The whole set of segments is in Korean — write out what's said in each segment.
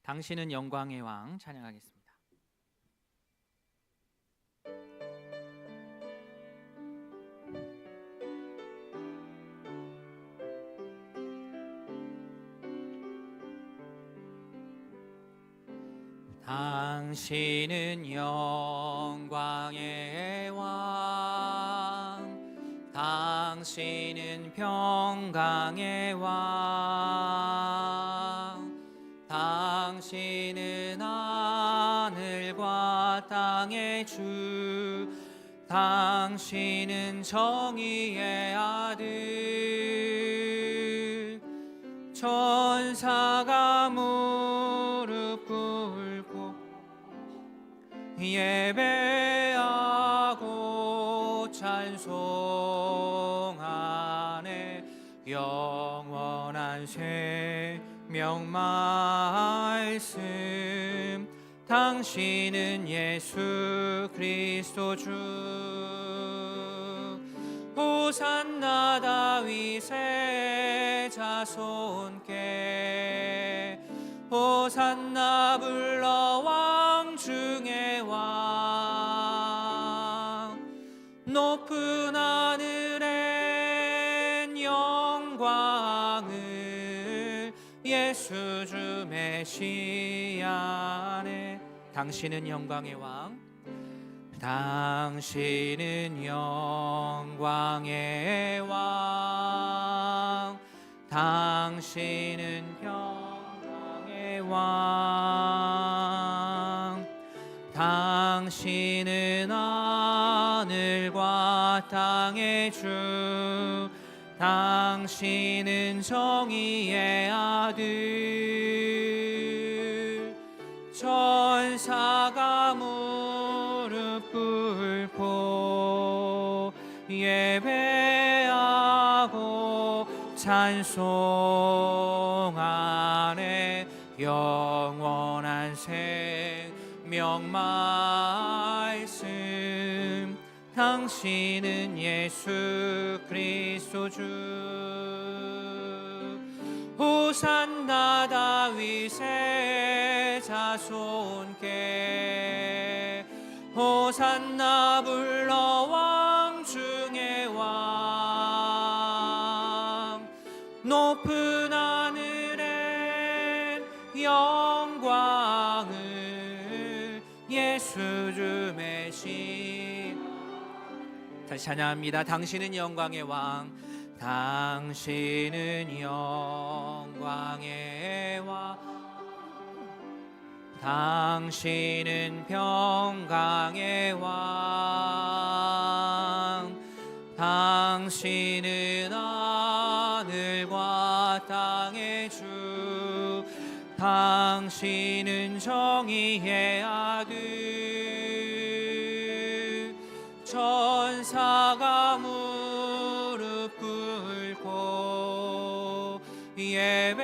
당신은 영광의 왕 찬양하겠습니다. 당신은 영광의 왕, 당신은 평강의 왕, 당신은 하늘과 땅의 주, 당신은 정의의 아들. 천사가 무릎 꿇고 예배하고 찬송하네. 영원한 생명 말씀, 당신은 예수 그리스도 주. 호산나 다윗의 자손께, 호산나 불러 왕 중의 왕. 높은 하늘엔 영광을 예수 주 메시아네. 당신은 영광의 왕, 당신은 영광의 왕, 당신은 평강의 왕, 당신은 하늘과 땅의 주, 당신은 정의의 아들. 천사가 무릎 꿇고 예배하고 찬송하네. 영원한 생명 말씀, 당신은 예수 그리스도 주. 호산나 다윗의 자손께, 호산나 불러 왕 중의 왕. 높은 하늘엔 영광을 예수 주 메시. 다시 찬양합니다. 당신은 영광의 왕, 당신은 영광의 왕, 당신은 평강의 왕, 당신은 하늘과 땅의 주, 당신은 정의의 아들. 천사가 무릎 꿇고 예배하고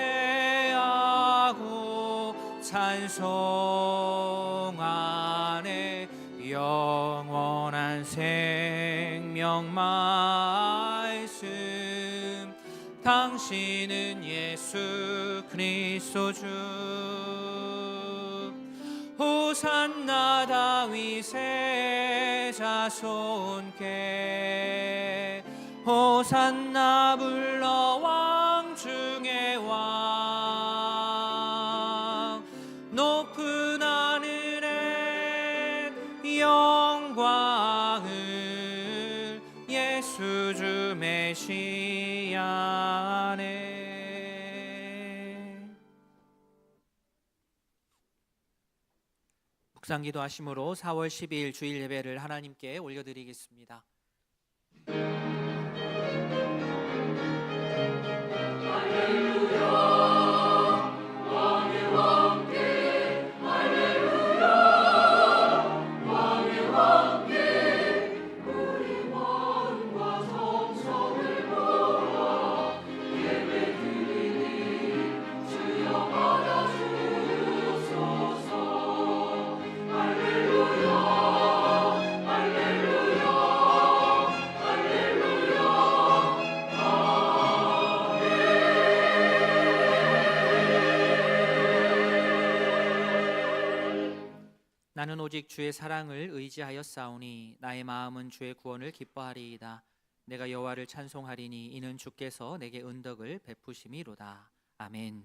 찬송하네. 영원한 생명 말씀, 당신은 예수 그리스도 주. 호산나 다윗의 자손께, 호산나 불러 왕 중의 왕. 높은 하늘엔 영광을 예수 주 메시아네. 묵상기도 하심으로 4월 12일 주일 예배를 하나님께 올려드리겠습니다. 할렐루야 나는 오직 주의 사랑을 의지하여 싸우니 나의 마음은 주의 구원을 기뻐하리이다. 내가 여호와를 찬송하리니 이는 주께서 내게 은덕을 베푸심이로다. 아멘.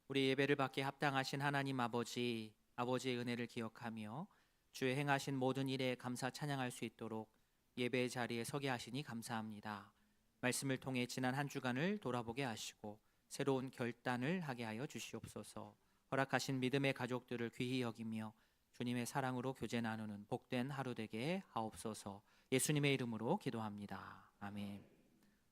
우리 예배를 받기에 합당하신 하나님 아버지의 은혜를 기억하며 주의 행하신 모든 일에 감사 찬양할 수 있도록 예배의 자리에 서게 하시니 감사합니다. 말씀을 통해 지난 한 주간을 돌아보게 하시고 새로운 결단을 하게 하여 주시옵소서. 허락하신 믿음의 가족들을 귀히 여기며 주님의 사랑으로 교제 나누는 복된 하루 되게 하옵소서. 예수님의 이름으로 기도합니다. 아멘.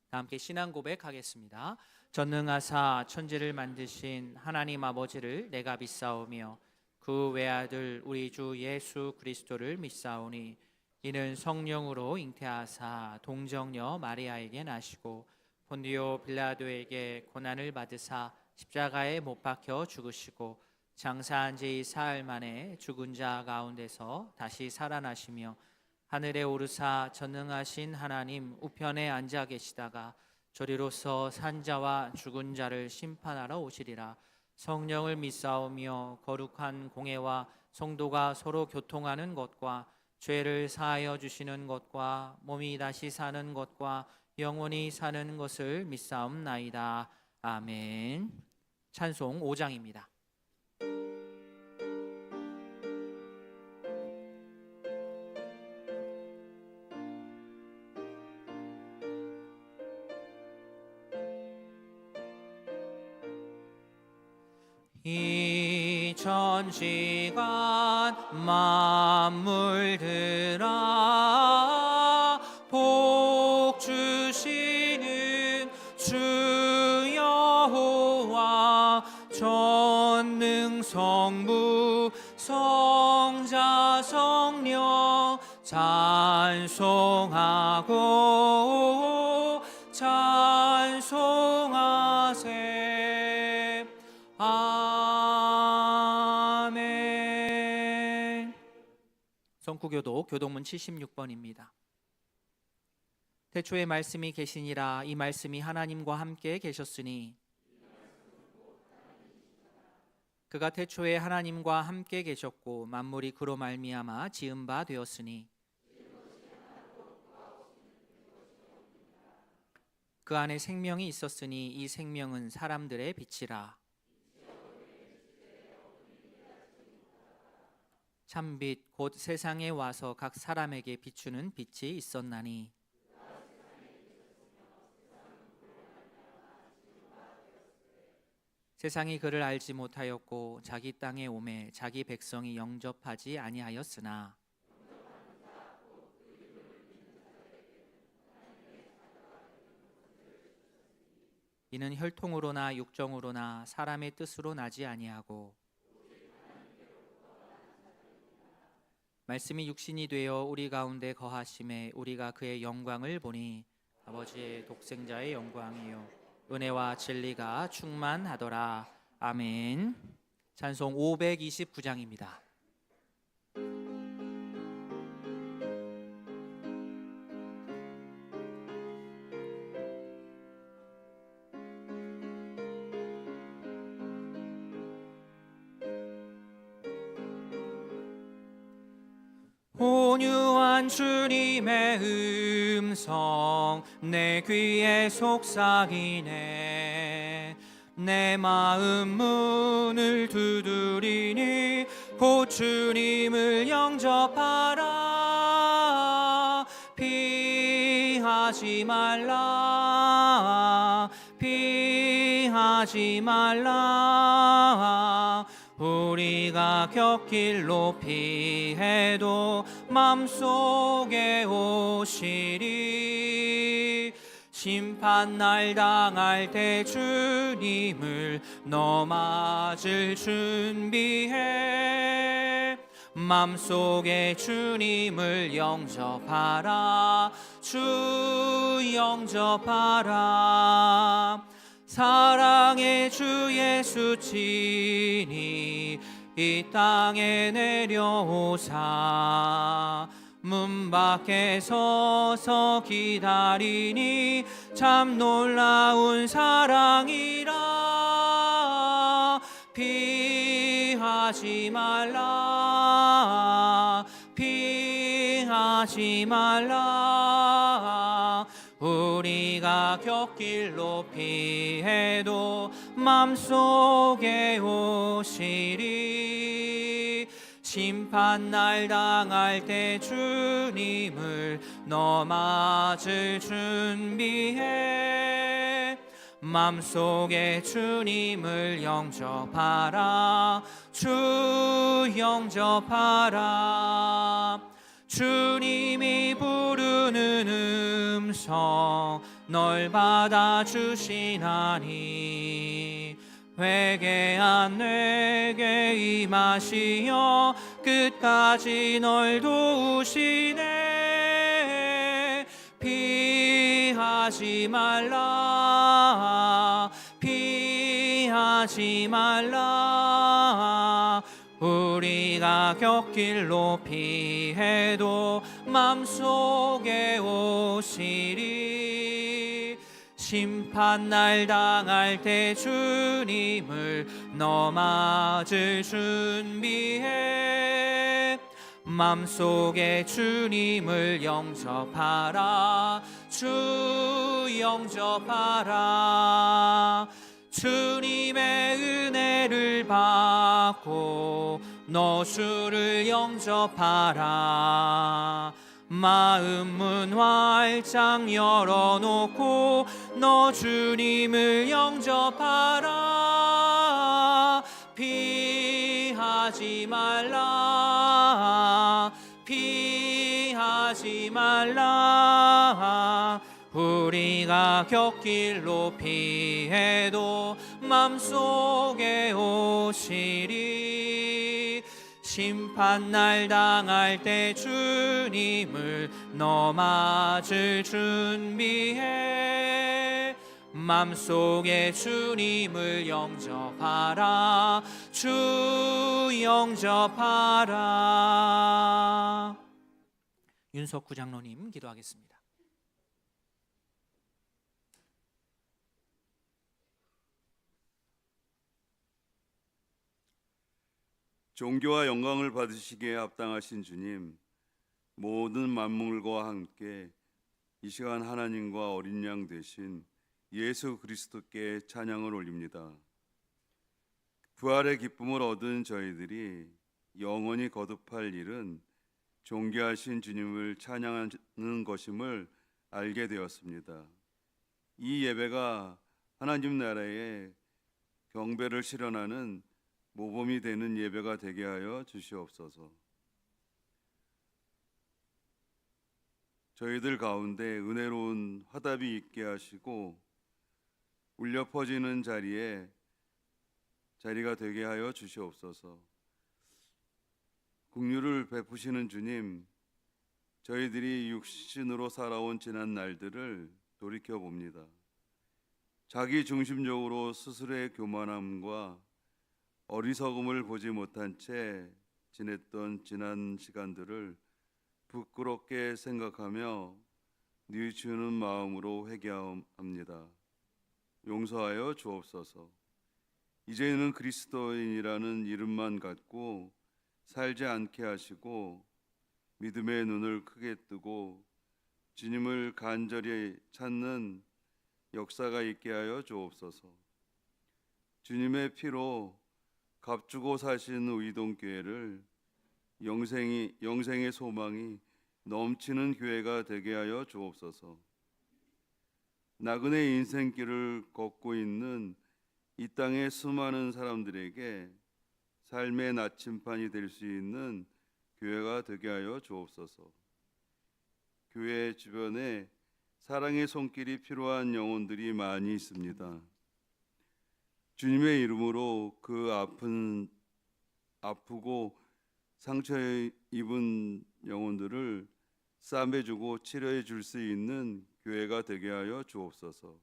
다 함께 신앙 고백하겠습니다. 전능하사 천지를 만드신 하나님 아버지를 내가 믿사오며 그 외아들 우리 주 예수 그리스도를 믿사오니 이는 성령으로 잉태하사 동정녀 마리아에게 나시고 본디오 빌라도에게 고난을 받으사 십자가에 못 박혀 죽으시고 장사한 지 사흘 만에 죽은 자 가운데서 다시 살아나시며 하늘에 오르사 전능하신 하나님 우편에 앉아 계시다가 저리로서 산자와 죽은 자를 심판하러 오시리라. 성령을 믿사오며 거룩한 공회와 성도가 서로 교통하는 것과 죄를 사하여 주시는 것과 몸이 다시 사는 것과 영원히 사는 것을 믿사옵나이다. 아멘. 찬송 5장입니다. 이 천지간 만물들아 복 주시는 주 여호와 전능성부 성자 성령 찬송하고 찬송하세. 아멘. 성구교도 교동문 76번입니다. 태초에 말씀이 계시니라. 이 말씀이 하나님과 함께 계셨으니 그가 태초에 하나님과 함께 계셨고 만물이 그로 말미암아 지은 바 되었으니 그 안에 생명이 있었으니 이 생명은 사람들의 빛이라. 참빛 곧 세상에 와서 각 사람에게 비추는 빛이 있었나니 세상이 그를 알지 못하였고 자기 땅에 오매 자기 백성이 영접하지 아니하였으나 이는 혈통으로나 육정으로나 사람의 뜻으로 나지 아니하고 말씀이 육신이 되어 우리 가운데 거하심에 우리가 그의 영광을 보니 아버지의 독생자의 영광이요 은혜와 진리가 충만하더라. 아멘. 찬송 529장입니다. 온유한 주님의 음성 내 귀에 속삭이네. 내 마음 문을 두드리니 곧 주님을 영접하라. 피하지 말라. 피하지 말라. 우리가 곁길로 피해도 맘속에 오시리. 심판날 당할 때 주님을 너 맞을 준비해. 맘속에 주님을 영접하라. 주 영접하라. 사랑의 주 예수 친히 이 땅에 내려오사 문 밖에 서서 기다리니 참 놀라운 사랑이라. 피하 피하지 말라 피하지 말라 우리가 곁길로 피해도 맘속에 오시리 심판날 당할 때 주님을 너 맞을 준비해 맘속에 주님을 영접하라 주 영접하라 주님이 부르는 음성 널 받아주시나니 회개한 내게 임하시어 끝까지 널 도우시네 피하지 말라 피하지 말라 우리가 곁길로 피해도 맘속에 오시리 심판날 당할 때 주님을 너 맞을 준비해 맘속에 주님을 영접하라 주 영접하라 주님의 은혜를 받고 너 주를 영접하라 마음 문 활짝 열어놓고 너 주님을 영접하라 피하지 말라 피하지 말라 우리가 곁길로 피해도 맘속에 오시리 심판날 당할 때 주님을 너 맞을 준비해 맘속에 주님을 영접하라 주 영접하라 윤석구 장로님 기도하겠습니다. 존귀와 영광을 받으시기에 합당하신 주님, 모든 만물과 함께 이 시간 하나님과 어린 양 되신 예수 그리스도께 찬양을 올립니다. 부활의 기쁨을 얻은 저희들이 영원히 거듭할 일은 존귀하신 주님을 찬양하는 것임을 알게 되었습니다. 이 예배가 하나님 나라의 경배를 실현하는 모범이 되는 예배가 되게 하여 주시옵소서. 저희들 가운데 은혜로운 화답이 있게 하시고 울려 퍼지는 자리가 되게 하여 주시옵소서. 긍휼을 베푸시는 주님, 저희들이 육신으로 살아온 지난 날들을 돌이켜 봅니다. 자기 중심적으로 스스로의 교만함과 어리석음을 보지 못한 채 지냈던 지난 시간들을 부끄럽게 생각하며 뉘우치는 마음으로 회개합니다. 용서하여 주옵소서. 이제는 그리스도인이라는 이름만 갖고 살지 않게 하시고 믿음의 눈을 크게 뜨고 주님을 간절히 찾는 역사가 있게 하여 주옵소서. 주님의 피로 값주고 사신 의동교회를 영생의 소망이 넘치는 교회가 되게 하여 주옵소서. 나그네 인생길을 걷고 있는 이 땅의 수많은 사람들에게 삶의 나침반이 될 수 있는 교회가 되게 하여 주옵소서. 교회 주변에 사랑의 손길이 필요한 영혼들이 많이 있습니다. 주님의 이름으로 그 아프고 상처 입은 영혼들을 싸매주고 치료해 줄 수 있는 교회가 되게 하여 주옵소서.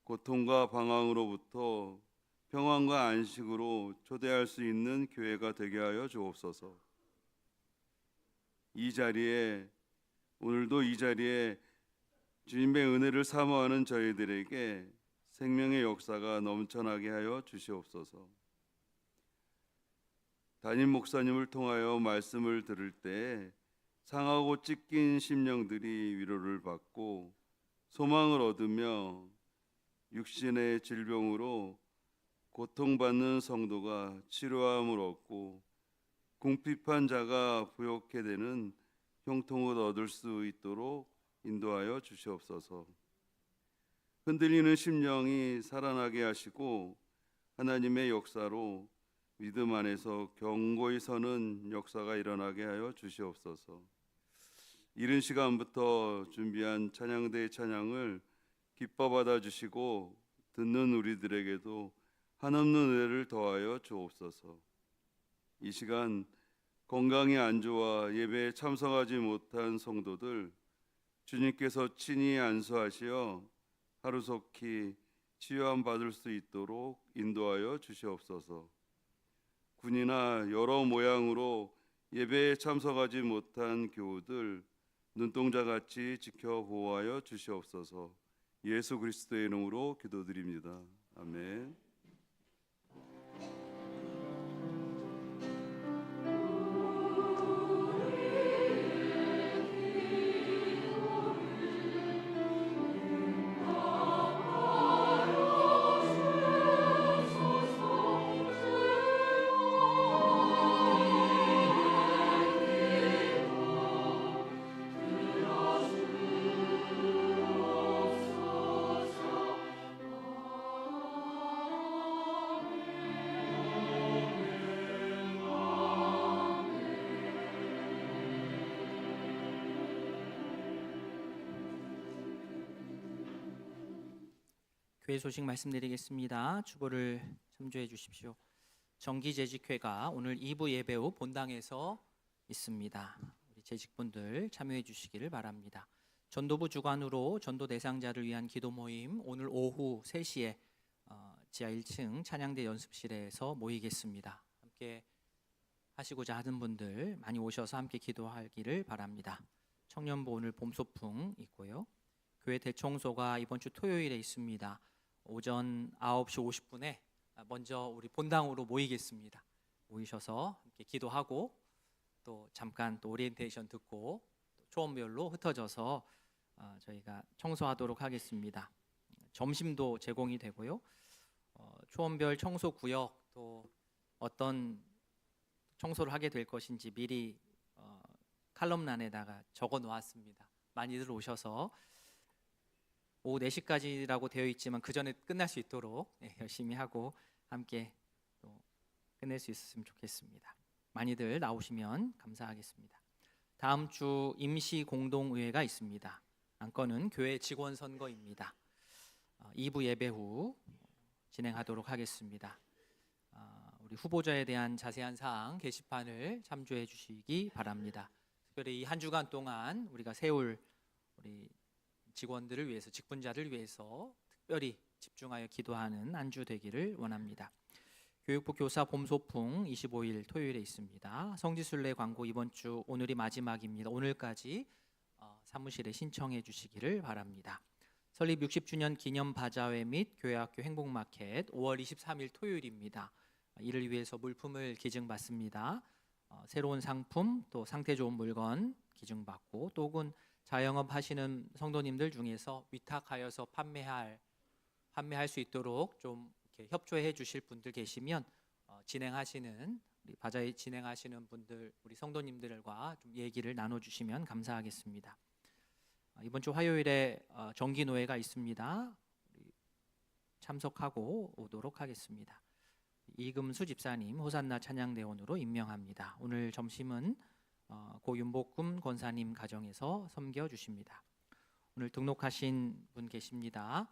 고통과 방황으로부터 평안과 안식으로 초대할 수 있는 교회가 되게 하여 주옵소서. 오늘도 이 자리에 주님의 은혜를 사모하는 저희들에게 생명의 역사가 넘쳐나게 하여 주시옵소서. 담임 목사님을 통하여 말씀을 들을 때 상하고 찢긴 심령들이 위로를 받고 소망을 얻으며 육신의 질병으로 고통받는 성도가 치료함을 얻고 궁핍한 자가 부욕해 되는 형통을 얻을 수 있도록 인도하여 주시옵소서. 흔들리는 심령이 살아나게 하시고 하나님의 역사로 믿음 안에서 견고히 서는 역사가 일어나게 하여 주시옵소서. 이른 시간부터 준비한 찬양대의 찬양을 기뻐 받아 주시고 듣는 우리들에게도 한없는 은혜를 더하여 주옵소서. 이 시간 건강이 안 좋아 예배에 참석하지 못한 성도들 주님께서 친히 안수하시어 하루속히 치유함 받을 수 있도록 인도하여 주시옵소서. 군이나 여러 모양으로 예배에 참석하지 못한 교우들 눈동자같이 지켜 보호하여 주시옵소서. 예수 그리스도의 이름으로 기도드립니다. 아멘. 교회 소식 말씀드리겠습니다. 주보를 참조해 주십시오. 정기재직회가 오늘 2부 예배 후 본당에서 있습니다. 우리 재직분들 참여해 주시기를 바랍니다. 전도부 주관으로 전도 대상자를 위한 기도 모임 오늘 오후 3시에 지하 1층 찬양대 연습실에서 모이겠습니다. 함께 하시고자 하는 분들 많이 오셔서 함께 기도하기를 바랍니다. 청년부 오늘 봄소풍 있고요. 교회 대청소가 이번 주 토요일에 있습니다. 오전 9시 50분에 먼저 우리 본당으로 모이겠습니다. 모이셔서 함께 기도하고 또 잠깐 또 오리엔테이션 듣고 또 초원별로 흩어져서 저희가 청소하도록 하겠습니다. 점심도 제공이 되고요. 초원별 청소 구역 또 어떤 청소를 하게 될 것인지 미리 칼럼란에다가 적어 놓았습니다. 많이들 오셔서 오후 4시까지라고 되어 있지만 그 전에 끝날 수 있도록 열심히 하고 함께 또 끝낼 수 있었으면 좋겠습니다. 많이들 나오시면 감사하겠습니다. 다음 주 임시 공동의회가 있습니다. 안건은 교회 직원 선거입니다. 2부 예배 후 진행하도록 하겠습니다. 우리 후보자에 대한 자세한 사항 게시판을 참조해 주시기 바랍니다. 특별히 이 한 주간 동안 우리가 세울 우리 직원들을 위해서, 직분자를 위해서 특별히 집중하여 기도하는 한 주 되기를 원합니다. 교육부 교사 봄소풍 25일 토요일에 있습니다. 성지순례 광고 이번 주 오늘이 마지막입니다. 오늘까지 사무실에 신청해 주시기를 바랍니다. 설립 60주년 기념 바자회 및 교회학교 행복마켓 5월 23일 토요일입니다. 이를 위해서 물품을 기증받습니다. 새로운 상품 또 상태 좋은 물건 기증받고 또 혹은 자영업 하시는 성도님들 중에서 위탁하여서 판매할 수 있도록 좀 이렇게 협조해 주실 분들 계시면 진행하시는 우리 바자회 진행하시는 분들 우리 성도님들과 좀 얘기를 나눠 주시면 감사하겠습니다. 이번 주 화요일에 정기 노회가 있습니다. 참석하고 오도록 하겠습니다. 이금수 집사님 호산나 찬양대원으로 임명합니다. 오늘 점심은 고 윤복금 권사님 가정에서 섬겨주십니다. 오늘 등록하신 분 계십니다.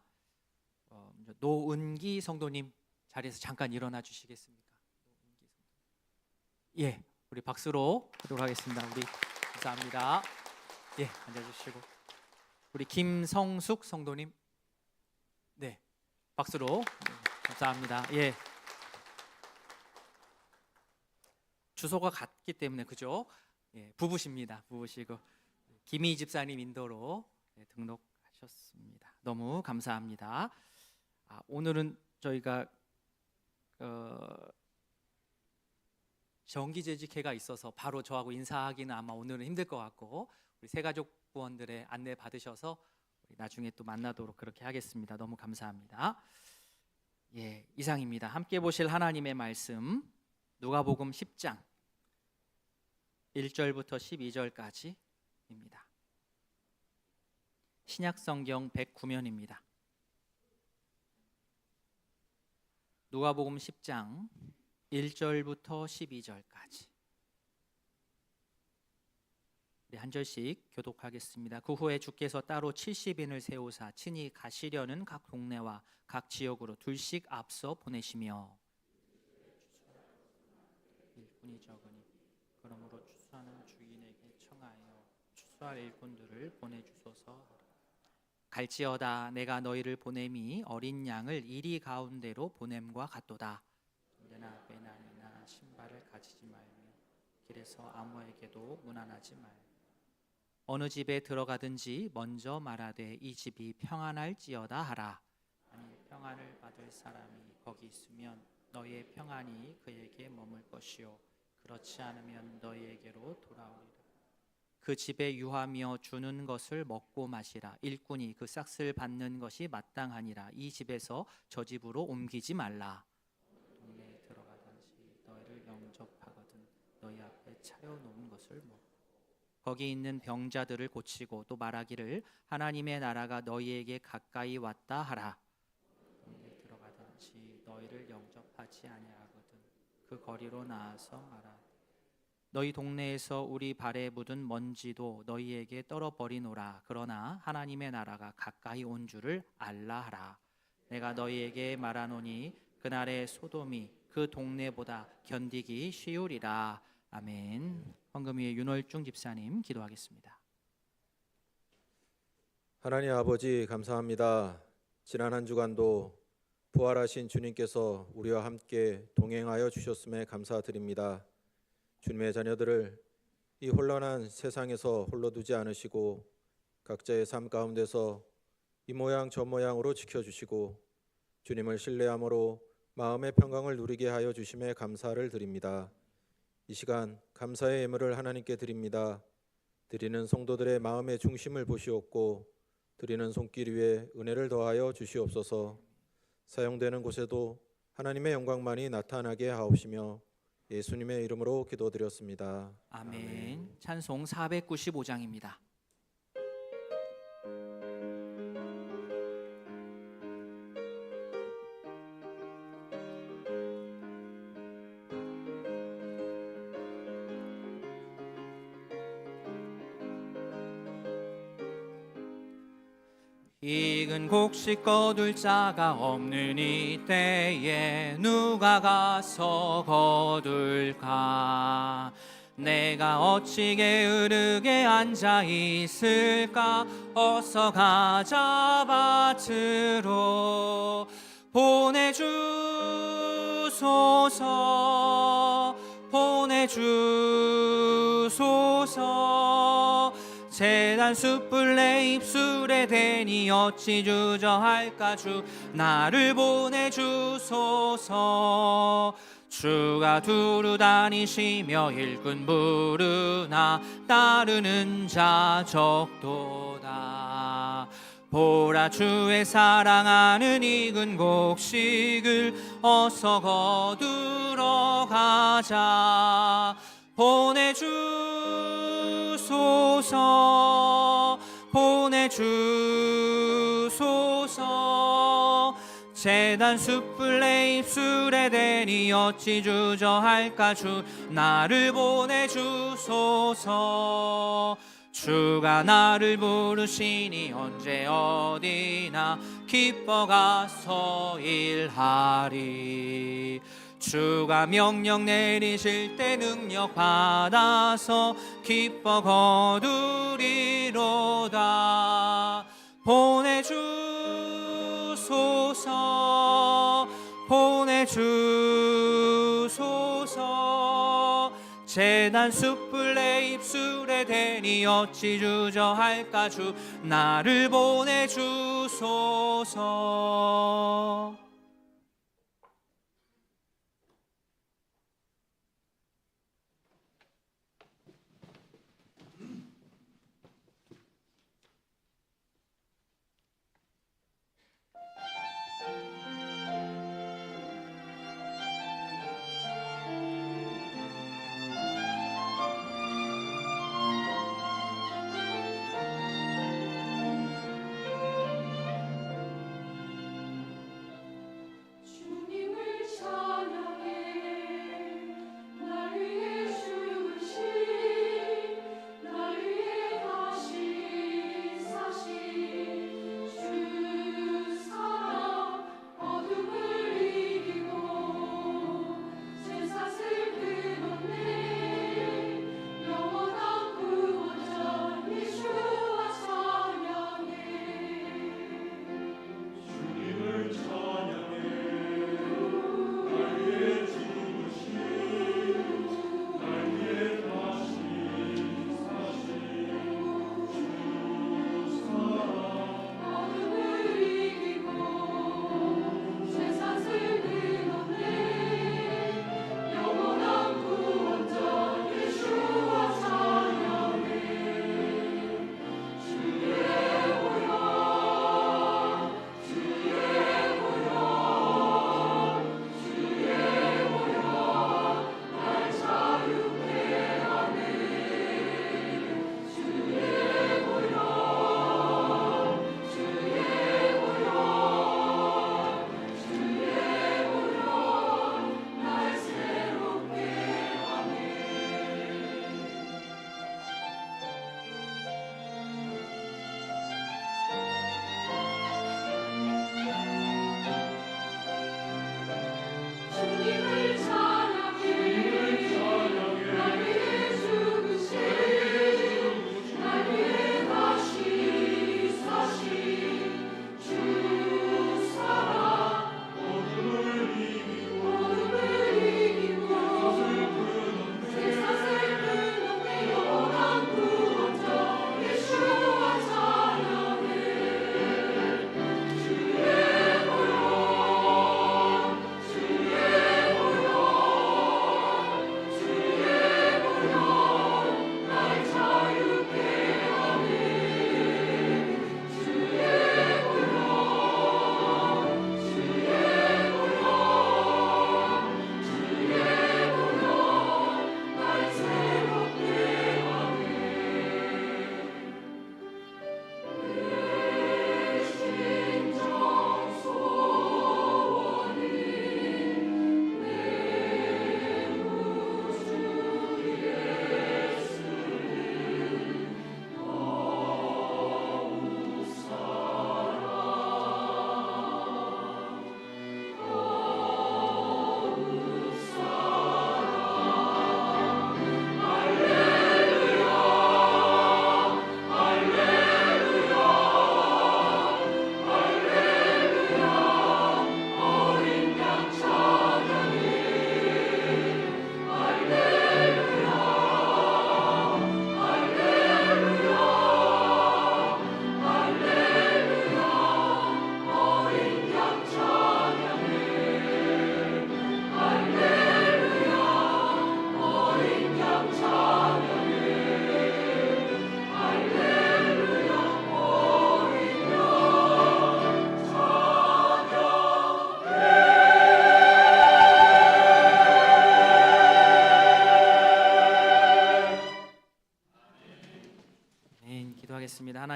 노은기 성도님 자리에서 잠깐 일어나 주시겠습니까? 예, 우리 박수로 하도록 하겠습니다. 우리 감사합니다. 예, 앉아주시고 우리 김성숙 성도님 네, 박수로 감사합니다. 예, 주소가 같기 때문에 그죠? 예, 부부십니다. 부부시고 김희 집사님 인도로 등록하셨습니다. 너무 감사합니다. 오늘은 저희가 정기재직회가 있어서 바로 저하고 인사하기는 아마 오늘은 힘들 것 같고, 우리 새가족 부원들의 안내 받으셔서 우리 나중에 또 만나도록 그렇게 하겠습니다. 너무 감사합니다. 예, 이상입니다. 함께 보실 하나님의 말씀 누가복음 10장 1절부터 12절까지입니다. 신약성경 109면입니다. 누가복음 10장 1절부터 12절까지 우리 한 절씩 교독하겠습니다. 그 후에 주께서 따로 70인을 세우사 친히 가시려는 각 동네와 각 지역으로 둘씩 앞서 보내시며 일꾼이 적으니 그러므로 추수하는 주인에게 청하여 추수할 일꾼들을 보내주소서. 갈지어다 내가 너희를 보냄이 어린 양을 이리 가운데로 보냄과 같도다. 내나 배낭이나 신발을 가지지 말며 길에서 아무에게도 무난하지 말며 어느 집에 들어가든지 먼저 말하되 이 집이 평안할지어다 하라. 아니 평안을 받을 사람이 거기 있으면 너희의 평안이 그에게 머물 것이요 그렇지 않으면 너희에게로 돌아오리라. 그 집에 유하며 주는 것을 먹고 마시라. 일꾼이 그 싹을 받는 것이 마땅하니라. 이 집에서 저 집으로 옮기지 말라. 동네에 들어가든지 너희를 영접하거든 너희 앞에 차려놓은 것을 먹 거기 있는 병자들을 고치고 또 말하기를 하나님의 나라가 너희에게 가까이 왔다 하라. 동네에 들어가든지 너희를 영접하지 아니하거든 그 거리로 나아서 말하라. 너희 동네에서 우리 발에 묻은 먼지도 너희에게 떨어버리노라. 그러나 하나님의 나라가 가까이 온 줄을 알라 하라. 내가 너희에게 말하노니 그날의 소돔이 그 동네보다 견디기 쉬우리라. 아멘. 헌금 위에 윤월중 집사님 기도하겠습니다. 하나님 아버지 감사합니다. 지난 한 주간도 부활하신 주님께서 우리와 함께 동행하여 주셨음에 감사드립니다. 주님의 자녀들을 이 혼란한 세상에서 홀로 두지 않으시고 각자의 삶 가운데서 이 모양 저 모양으로 지켜주시고 주님을 신뢰함으로 마음의 평강을 누리게 하여 주심에 감사를 드립니다. 이 시간 감사의 예물을 하나님께 드립니다. 드리는 성도들의 마음의 중심을 보시옵고 드리는 손길 위에 은혜를 더하여 주시옵소서. 사용되는 곳에도 하나님의 영광만이 나타나게 하옵시며 예수님의 이름으로 기도드렸습니다. 아멘. 찬송 495장입니다. 익은 곡식 거둘 자가 없는 이때에 누가 가서 거둘까? 내가 어찌 게으르게 앉아 있을까? 어서 가자 밭으로 보내주소서 보내주소서. 재단 숯불 내 입술에 대니 어찌 주저할까? 주 나를 보내주소서. 주가 두루 다니시며 일꾼 부르나 따르는 자 적도다. 보라 주의 사랑하는 익은 곡식을 어서 거두러 가자. 보내주소서 보내주소서. 재단 숯불 내 입술에 대니 어찌 주저할까? 주 나를 보내주소서. 주가 나를 부르시니 언제 어디나 기뻐 가서 일하리. 주가 명령 내리실 때 능력 받아서 기뻐 거두리로다. 보내주소서 보내주소서. 재단 숯불 내 입술에 대니 어찌 주저할까? 주 나를 보내주소서.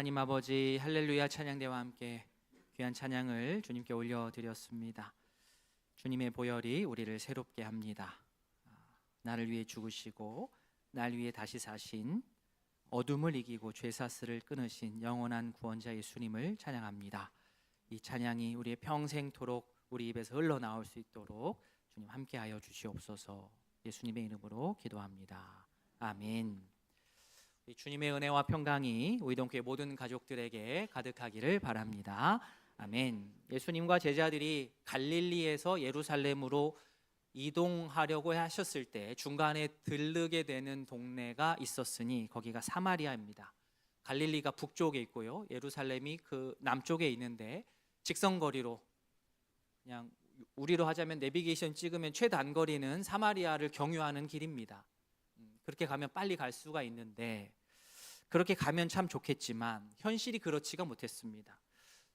하나님 아버지, 할렐루야 찬양대와 함께 귀한 찬양을 주님께 올려드렸습니다. 주님의 보혈이 우리를 새롭게 합니다. 나를 위해 죽으시고 날 위해 다시 사신, 어둠을 이기고 죄사슬을 끊으신 영원한 구원자 예수님을 찬양합니다. 이 찬양이 우리의 평생토록 우리 입에서 흘러나올 수 있도록 주님 함께하여 주시옵소서. 예수님의 이름으로 기도합니다. 아멘. 주님의 은혜와 평강이 우이동교회 모든 가족들에게 가득하기를 바랍니다. 아멘. 예수님과 제자들이 갈릴리에서 예루살렘으로 이동하려고 하셨을 때 중간에 들르게 되는 동네가 있었으니 거기가 사마리아입니다. 갈릴리가 북쪽에 있고요, 예루살렘이 그 남쪽에 있는데 직선거리로, 그냥 우리로 하자면 내비게이션 찍으면 최단거리는 사마리아를 경유하는 길입니다. 그렇게 가면 빨리 갈 수가 있는데, 그렇게 가면 참 좋겠지만 현실이 그렇지가 못했습니다.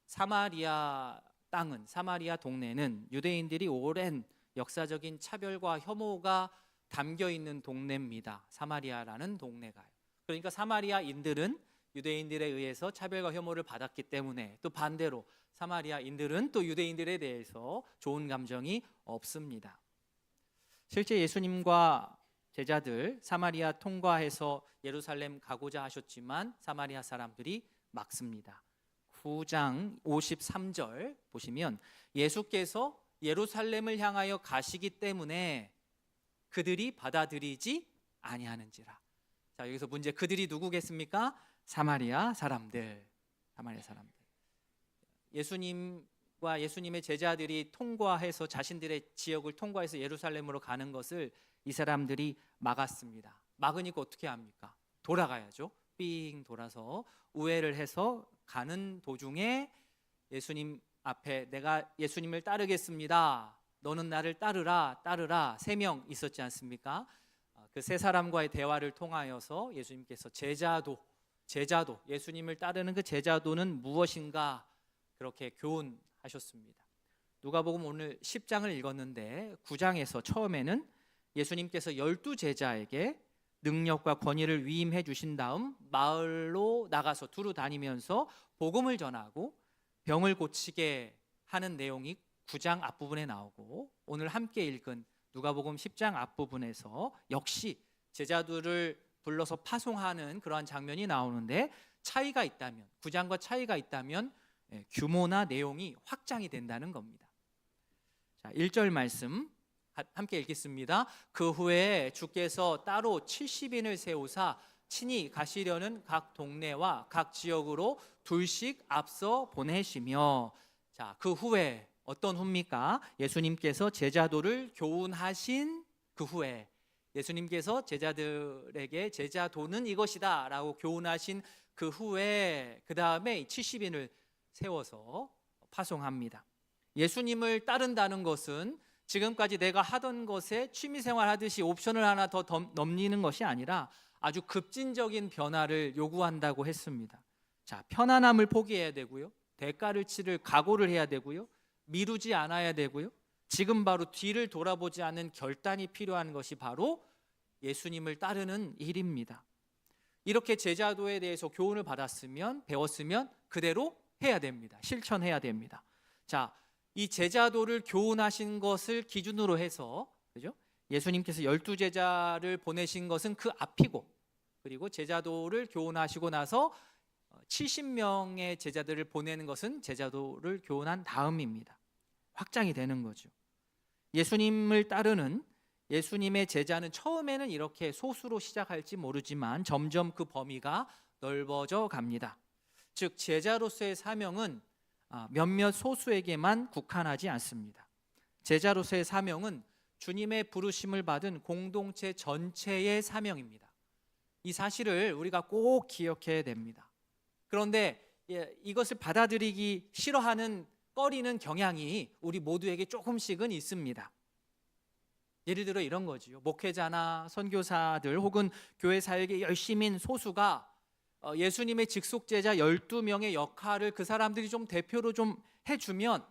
사마리아 땅은, 사마리아 동네는 유대인들이 오랜 역사적인 차별과 혐오가 담겨 있는 동네입니다. 사마리아라는 동네가요. 그러니까 사마리아인들은 유대인들에 의해서 차별과 혐오를 받았기 때문에, 또 반대로 사마리아인들은 또 유대인들에 대해서 좋은 감정이 없습니다. 실제 예수님과 제자들 사마리아 통과해서 예루살렘 가고자 하셨지만 사마리아 사람들이 막습니다. 9장 53절 보시면 예수께서 예루살렘을 향하여 가시기 때문에 그들이 받아들이지 아니하는지라. 자, 여기서 문제, 그들이 누구겠습니까? 사마리아 사람들. 사마리아 사람들. 예수님과 예수님의 제자들이 통과해서 자신들의 지역을 통과해서 예루살렘으로 가는 것을 이 사람들이 막았습니다. 막으니까 어떻게 합니까? 돌아가야죠. 삥 돌아서 우회를 해서 가는 도중에 예수님 앞에 내가 예수님을 따르겠습니다, 너는 나를 따르라, 따르라, 3명 있었지 않습니까? 그 세 사람과의 대화를 통하여서 예수님께서 제자도, 예수님을 따르는 그 제자도는 무엇인가 그렇게 교훈하셨습니다. 누가복음 오늘 10장을 읽었는데 9장에서 처음에는 예수님께서 12제자에게 능력과 권위를 위임해 주신 다음 마을로 나가서 두루 다니면서 복음을 전하고 병을 고치게 하는 내용이 9장 앞부분에 나오고, 오늘 함께 읽은 누가복음 10장 앞부분에서 역시 제자들을 불러서 파송하는 그러한 장면이 나오는데, 차이가 있다면, 9장과 차이가 있다면 규모나 내용이 확장이 된다는 겁니다. 자, 1절 말씀 함께 읽겠습니다. 그 후에 주께서 따로 70인을 세우사 친히 가시려는 각 동네와 각 지역으로 둘씩 앞서 보내시며. 자, 그 후에 어떤 후입니까? 예수님께서 제자도를 교훈하신 그 후에, 예수님께서 제자들에게 제자도는 이것이다 라고 교훈하신 그 후에, 그 다음에 70인을 세워서 파송합니다. 예수님을 따른다는 것은 지금까지 내가 하던 것에 취미생활 하듯이 옵션을 하나 더 넘기는 것이 아니라 아주 급진적인 변화를 요구한다고 했습니다. 자, 편안함을 포기해야 되고요, 대가를 치를 각오를 해야 되고요, 미루지 않아야 되고요, 지금 바로 뒤를 돌아보지 않는 결단이 필요한 것이 바로 예수님을 따르는 일입니다. 이렇게 제자도에 대해서 교훈을 받았으면, 배웠으면 그대로 해야 됩니다. 실천해야 됩니다. 자, 이 제자도를 교훈하신 것을 기준으로 해서, 그죠? 예수님께서 12제자를 보내신 것은 그 앞이고, 그리고 제자도를 교훈하시고 나서 70명의 제자들을 보내는 것은 제자도를 교훈한 다음입니다. 확장이 되는 거죠. 예수님을 따르는 예수님의 제자는 처음에는 이렇게 소수로 시작할지 모르지만 점점 그 범위가 넓어져 갑니다. 즉, 제자로서의 사명은 몇몇 소수에게만 국한하지 않습니다. 제자로서의 사명은 주님의 부르심을 받은 공동체 전체의 사명입니다. 이 사실을 우리가 꼭 기억해야 됩니다. 그런데 이것을 받아들이기 싫어하는, 꺼리는 경향이 우리 모두에게 조금씩은 있습니다. 예를 들어 이런 거지요. 목회자나 선교사들 혹은 교회 사역에 열심인 소수가 예수님의 직속제자 12명의 역할을 그 사람들이 좀 대표로 좀 해주면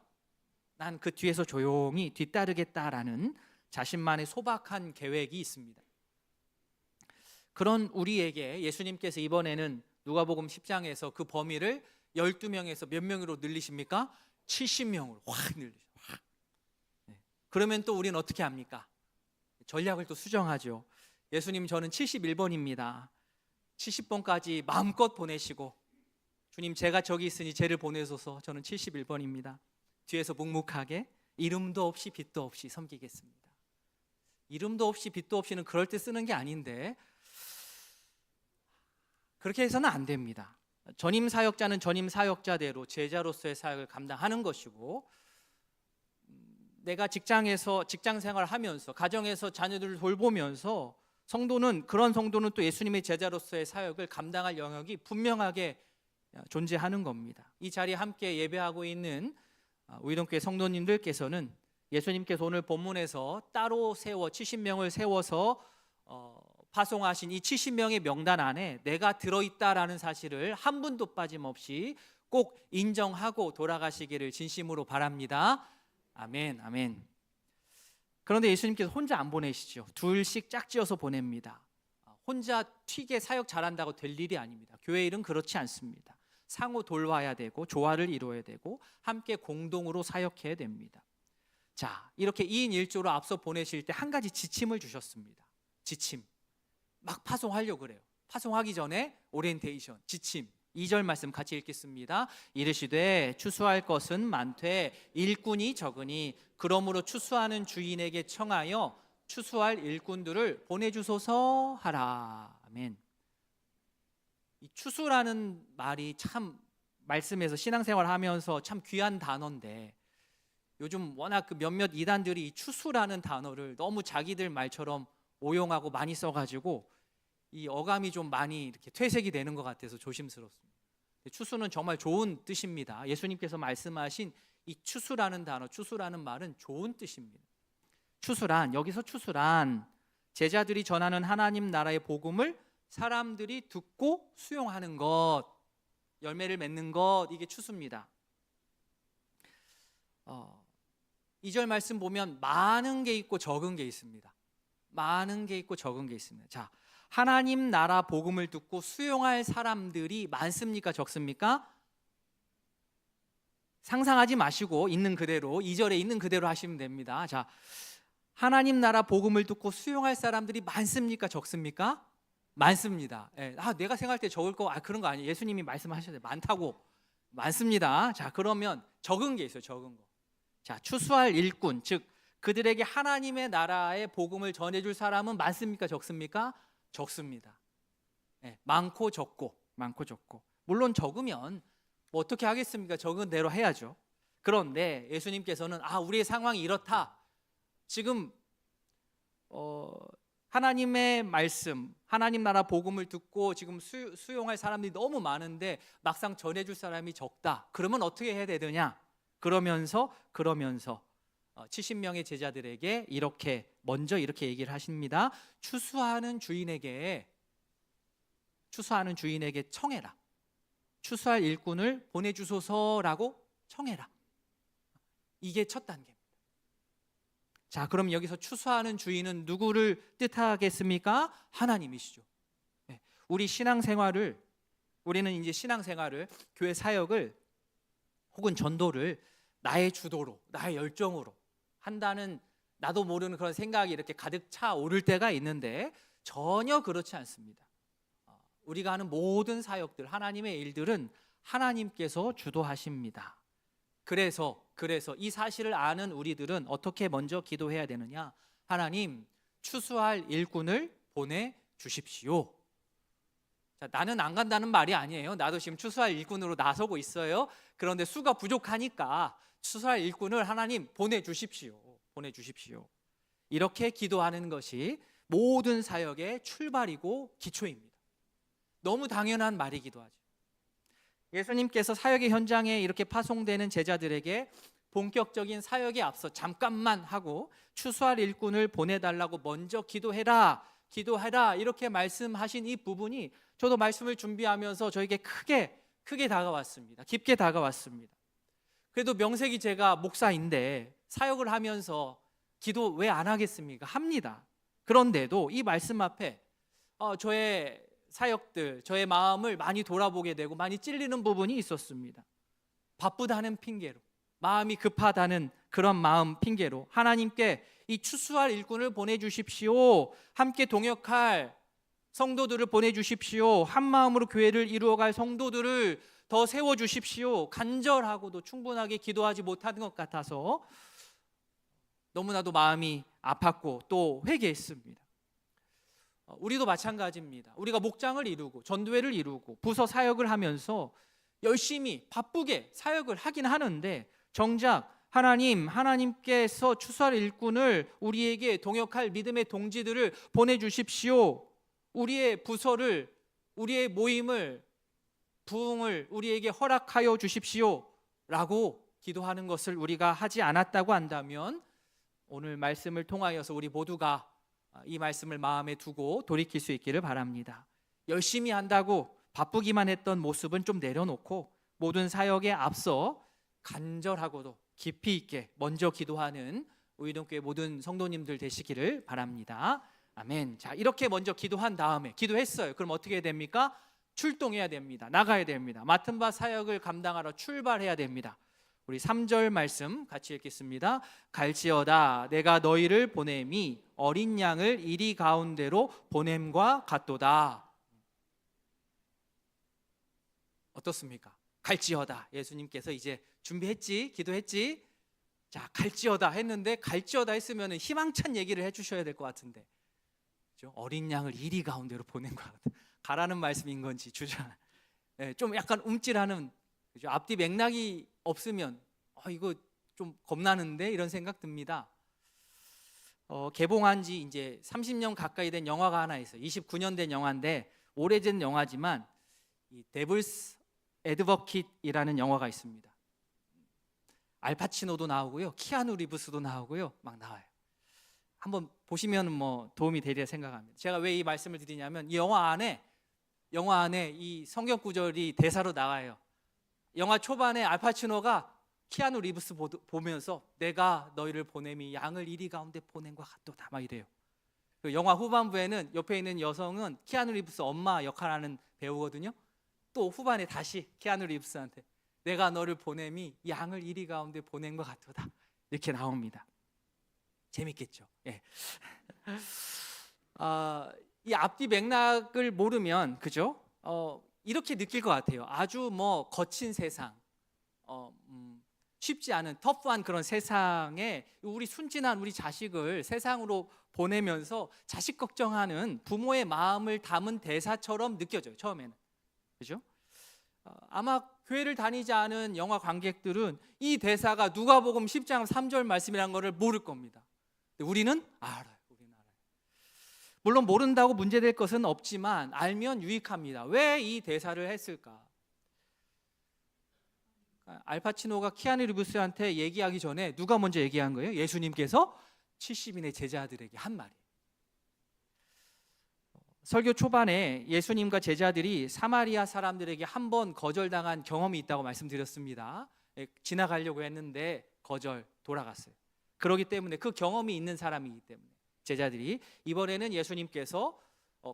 난 그 뒤에서 조용히 뒤따르겠다라는 자신만의 소박한 계획이 있습니다. 그런 우리에게 예수님께서 이번에는 누가복음 10장에서 그 범위를 12명에서 몇 명으로 늘리십니까? 70명으로 확 늘리죠. 확. 네. 그러면 또 우리는 어떻게 합니까? 전략을 또 수정하죠. 예수님, 저는 71번입니다. 70번까지 마음껏 보내시고, 주님, 제가 저기 있으니 쟤를 보내소서. 저는 71번입니다. 뒤에서 묵묵하게 이름도 없이 빛도 없이 섬기겠습니다. 이름도 없이 빛도 없이는 그럴 때 쓰는 게 아닌데, 그렇게 해서는 안 됩니다. 전임 사역자는 전임 사역자대로 제자로서의 사역을 감당하는 것이고, 내가 직장에서 직장 생활을 하면서 가정에서 자녀들을 돌보면서 그런 성도는 또 예수님의 제자로서의 사역을 감당할 영역이 분명하게 존재하는 겁니다. 이 자리에 함께 예배하고 있는 우이동교회 성도님들께서는 예수님께서 오늘 본문에서 따로 세워 70명을 세워서 파송하신 이 70명의 명단 안에 내가 들어있다라는 사실을 한 분도 빠짐없이 꼭 인정하고 돌아가시기를 진심으로 바랍니다. 아멘, 아멘. 그런데 예수님께서 혼자 안 보내시죠. 둘씩 짝지어서 보냅니다. 혼자 튀게 사역 잘한다고 될 일이 아닙니다. 교회 일은 그렇지 않습니다. 상호 돌봐야 되고 조화를 이루어야 되고 함께 공동으로 사역해야 됩니다. 자, 이렇게 2인 1조로 앞서 보내실 때 한 가지 지침을 주셨습니다. 지침. 막 파송하려고 그래요. 파송하기 전에 오리엔테이션, 지침. 2절 말씀 같이 읽겠습니다. 이르시되 추수할 것은 많되 일꾼이 적으니 그러므로 추수하는 주인에게 청하여 추수할 일꾼들을 보내주소서 하라. 아멘. 이 추수라는 말이 참 말씀에서 신앙생활 하면서 참 귀한 단어인데, 요즘 워낙 그 몇몇 이단들이 이 추수라는 단어를 너무 자기들 말처럼 오용하고 많이 써가지고 이 어감이 좀 많이 이렇게 퇴색이 되는 것 같아서 조심스럽습니다. 추수는 정말 좋은 뜻입니다. 예수님께서 말씀하신 이 추수라는 단어, 추수라는 말은 좋은 뜻입니다. 여기서 추수란 제자들이 전하는 하나님 나라의 복음을 사람들이 듣고 수용하는 것, 열매를 맺는 것, 이게 추수입니다. 2절 말씀 보면 많은 게 있고 적은 게 있습니다. 많은 게 있고 적은 게 있습니다. 자, 하나님 나라 복음을 듣고 수용할 사람들이 많습니까? 적습니까? 상상하지 마시고 있는 그대로, 2절에 있는 그대로 하시면 됩니다. 자, 하나님 나라 복음을 듣고 수용할 사람들이 많습니까? 적습니까? 많습니다. 내가 생각할 때 적을 거 그런 거 아니에요. 예수님이 말씀하셨어요. 많다고. 많습니다. 자, 그러면 적은 게 있어요. 적은 거. 자, 추수할 일꾼, 즉 그들에게 하나님의 나라의 복음을 전해줄 사람은 많습니까? 적습니까? 적습니다. 많고 적고. 물론 적으면 뭐 어떻게 하겠습니까? 적은 대로 해야죠. 그런데 예수님께서는 우리의 상황이 이렇다. 지금 하나님의 말씀, 하나님 나라 복음을 듣고 지금 수용할 사람들이 너무 많은데 막상 전해줄 사람이 적다. 그러면 어떻게 해야 되느냐? 그러면서 70명의 제자들에게 먼저 이렇게 얘기를 하십니다. 추수하는 주인에게 청해라. 추수할 일꾼을 보내주소서라고 청해라. 이게 첫 단계입니다. 자, 그럼 여기서 추수하는 주인은 누구를 뜻하겠습니까? 하나님이시죠. 우리는 이제 신앙생활을, 교회 사역을 혹은 전도를 나의 주도로, 나의 열정으로 한다는 나도 모르는 그런 생각이 이렇게 가득 차 오를 때가 있는데 전혀 그렇지 않습니다. 우리가 하는 모든 사역들, 하나님의 일들은 하나님께서 주도하십니다. 그래서 이 사실을 아는 우리들은 어떻게 먼저 기도해야 되느냐? 하나님, 추수할 일꾼을 보내주십시오. 자, 나는 안 간다는 말이 아니에요. 나도 지금 추수할 일꾼으로 나서고 있어요. 그런데 수가 부족하니까 추수할 일꾼을 하나님 보내주십시오. 이렇게 기도하는 것이 모든 사역의 출발이고 기초입니다. 너무 당연한 말이기도 하죠. 예수님께서 사역의 현장에 이렇게 파송되는 제자들에게 본격적인 사역에 앞서 잠깐만 하고 추수할 일꾼을 보내달라고 먼저 기도해라 이렇게 말씀하신 이 부분이 저도 말씀을 준비하면서 저에게 크게 다가왔습니다. 깊게 다가왔습니다. 그래도 명색이 제가 목사인데 사역을 하면서 기도 왜 안 하겠습니까? 합니다. 그런데도 이 말씀 앞에 저의 사역들, 저의 마음을 많이 돌아보게 되고 많이 찔리는 부분이 있었습니다. 바쁘다는 핑계로, 마음이 급하다는 그런 마음 핑계로 하나님께 이 추수할 일꾼을 보내주십시오, 함께 동역할 성도들을 보내주십시오, 한 마음으로 교회를 이루어갈 성도들을 더 세워주십시오, 간절하고도 충분하게 기도하지 못하는 것 같아서 너무나도 마음이 아팠고 또 회개했습니다. 우리도 마찬가지입니다. 우리가 목장을 이루고 전도회를 이루고 부서 사역을 하면서 열심히 바쁘게 사역을 하긴 하는데 정작 하나님께서 추수할 일꾼을 우리에게 동역할 믿음의 동지들을 보내주십시오, 우리의 부서를, 우리의 모임을, 부흥을 우리에게 허락하여 주십시오 라고 기도하는 것을 우리가 하지 않았다고 한다면 오늘 말씀을 통하여서 우리 모두가 이 말씀을 마음에 두고 돌이킬 수 있기를 바랍니다. 열심히 한다고 바쁘기만 했던 모습은 좀 내려놓고 모든 사역에 앞서 간절하고도 깊이 있게 먼저 기도하는 우이동교회 모든 성도님들 되시기를 바랍니다. 아멘. 자, 이렇게 먼저 기도한 다음에, 기도했어요. 그럼 어떻게 해야 됩니까? 출동해야 됩니다. 나가야 됩니다. 맡은 바 사역을 감당하러 출발해야 됩니다. 우리 3절 말씀 같이 읽겠습니다. 갈지어다 내가 너희를 보냄이 어린 양을 이리 가운데로 보냄과 같도다. 어떻습니까? 갈지어다. 예수님께서 이제 준비했지, 기도했지. 자, 갈지어다 했는데 갈지어다 했으면 희망찬 얘기를 해주셔야 될 것 같은데, 그렇죠? 어린 양을 이리 가운데로 보낸 것 같아. 가라는 말씀인 건지 주저, 좀 약간 움찔하는, 그죠? 앞뒤 맥락이 없으면 이거 좀 겁나는데 이런 생각 듭니다. 개봉한 지 이제 30년 가까이 된 영화가 하나 있어요. 29년 된 영화인데 오래된 영화지만 이 데블스 애드버킷이라는 영화가 있습니다. 알파치노도 나오고요, 키아누 리브스도 나오고요, 막 나와요. 한번 보시면 뭐 도움이 되리라 생각합니다. 제가 왜 이 말씀을 드리냐면 이 영화 안에 이 성경 구절이 대사로 나와요. 영화 초반에 알파치노가 키아누 리브스 보면서 내가 너희를 보냄이 양을 이리 가운데 보낸 것 같도다 막 이래요. 그 영화 후반부에는 옆에 있는 여성은 키아누 리브스 엄마 역할하는 배우거든요. 또 후반에 다시 키아누 리브스한테 내가 너를 보냄이 양을 이리 가운데 보낸 것 같도다 이렇게 나옵니다. 재밌겠죠? 예. 이 앞뒤 맥락을 모르면, 그죠? 이렇게 느낄 것 같아요. 아주 뭐 거친 세상, 쉽지 않은 터프한 그런 세상에 우리 순진한 우리 자식을 세상으로 보내면서 자식 걱정하는 부모의 마음을 담은 대사처럼 느껴져요, 처음에는. 그죠? 아마 교회를 다니지 않은 영화 관객들은 이 대사가 누가복음 10장 3절 말씀이라는 것을 모를 겁니다. 근데 우리는 알아요. 물론 모른다고 문제될 것은 없지만 알면 유익합니다. 왜 이 대사를 했을까? 알파치노가 키아누 리브스한테 얘기하기 전에 누가 먼저 얘기한 거예요? 예수님께서 70인의 제자들에게 한 말이에요. 설교 초반에 예수님과 제자들이 사마리아 사람들에게 한 번 거절당한 경험이 있다고 말씀드렸습니다. 지나가려고 했는데 거절, 돌아갔어요. 그렇기 때문에 그 경험이 있는 사람이기 때문에 제자들이 이번에는 예수님께서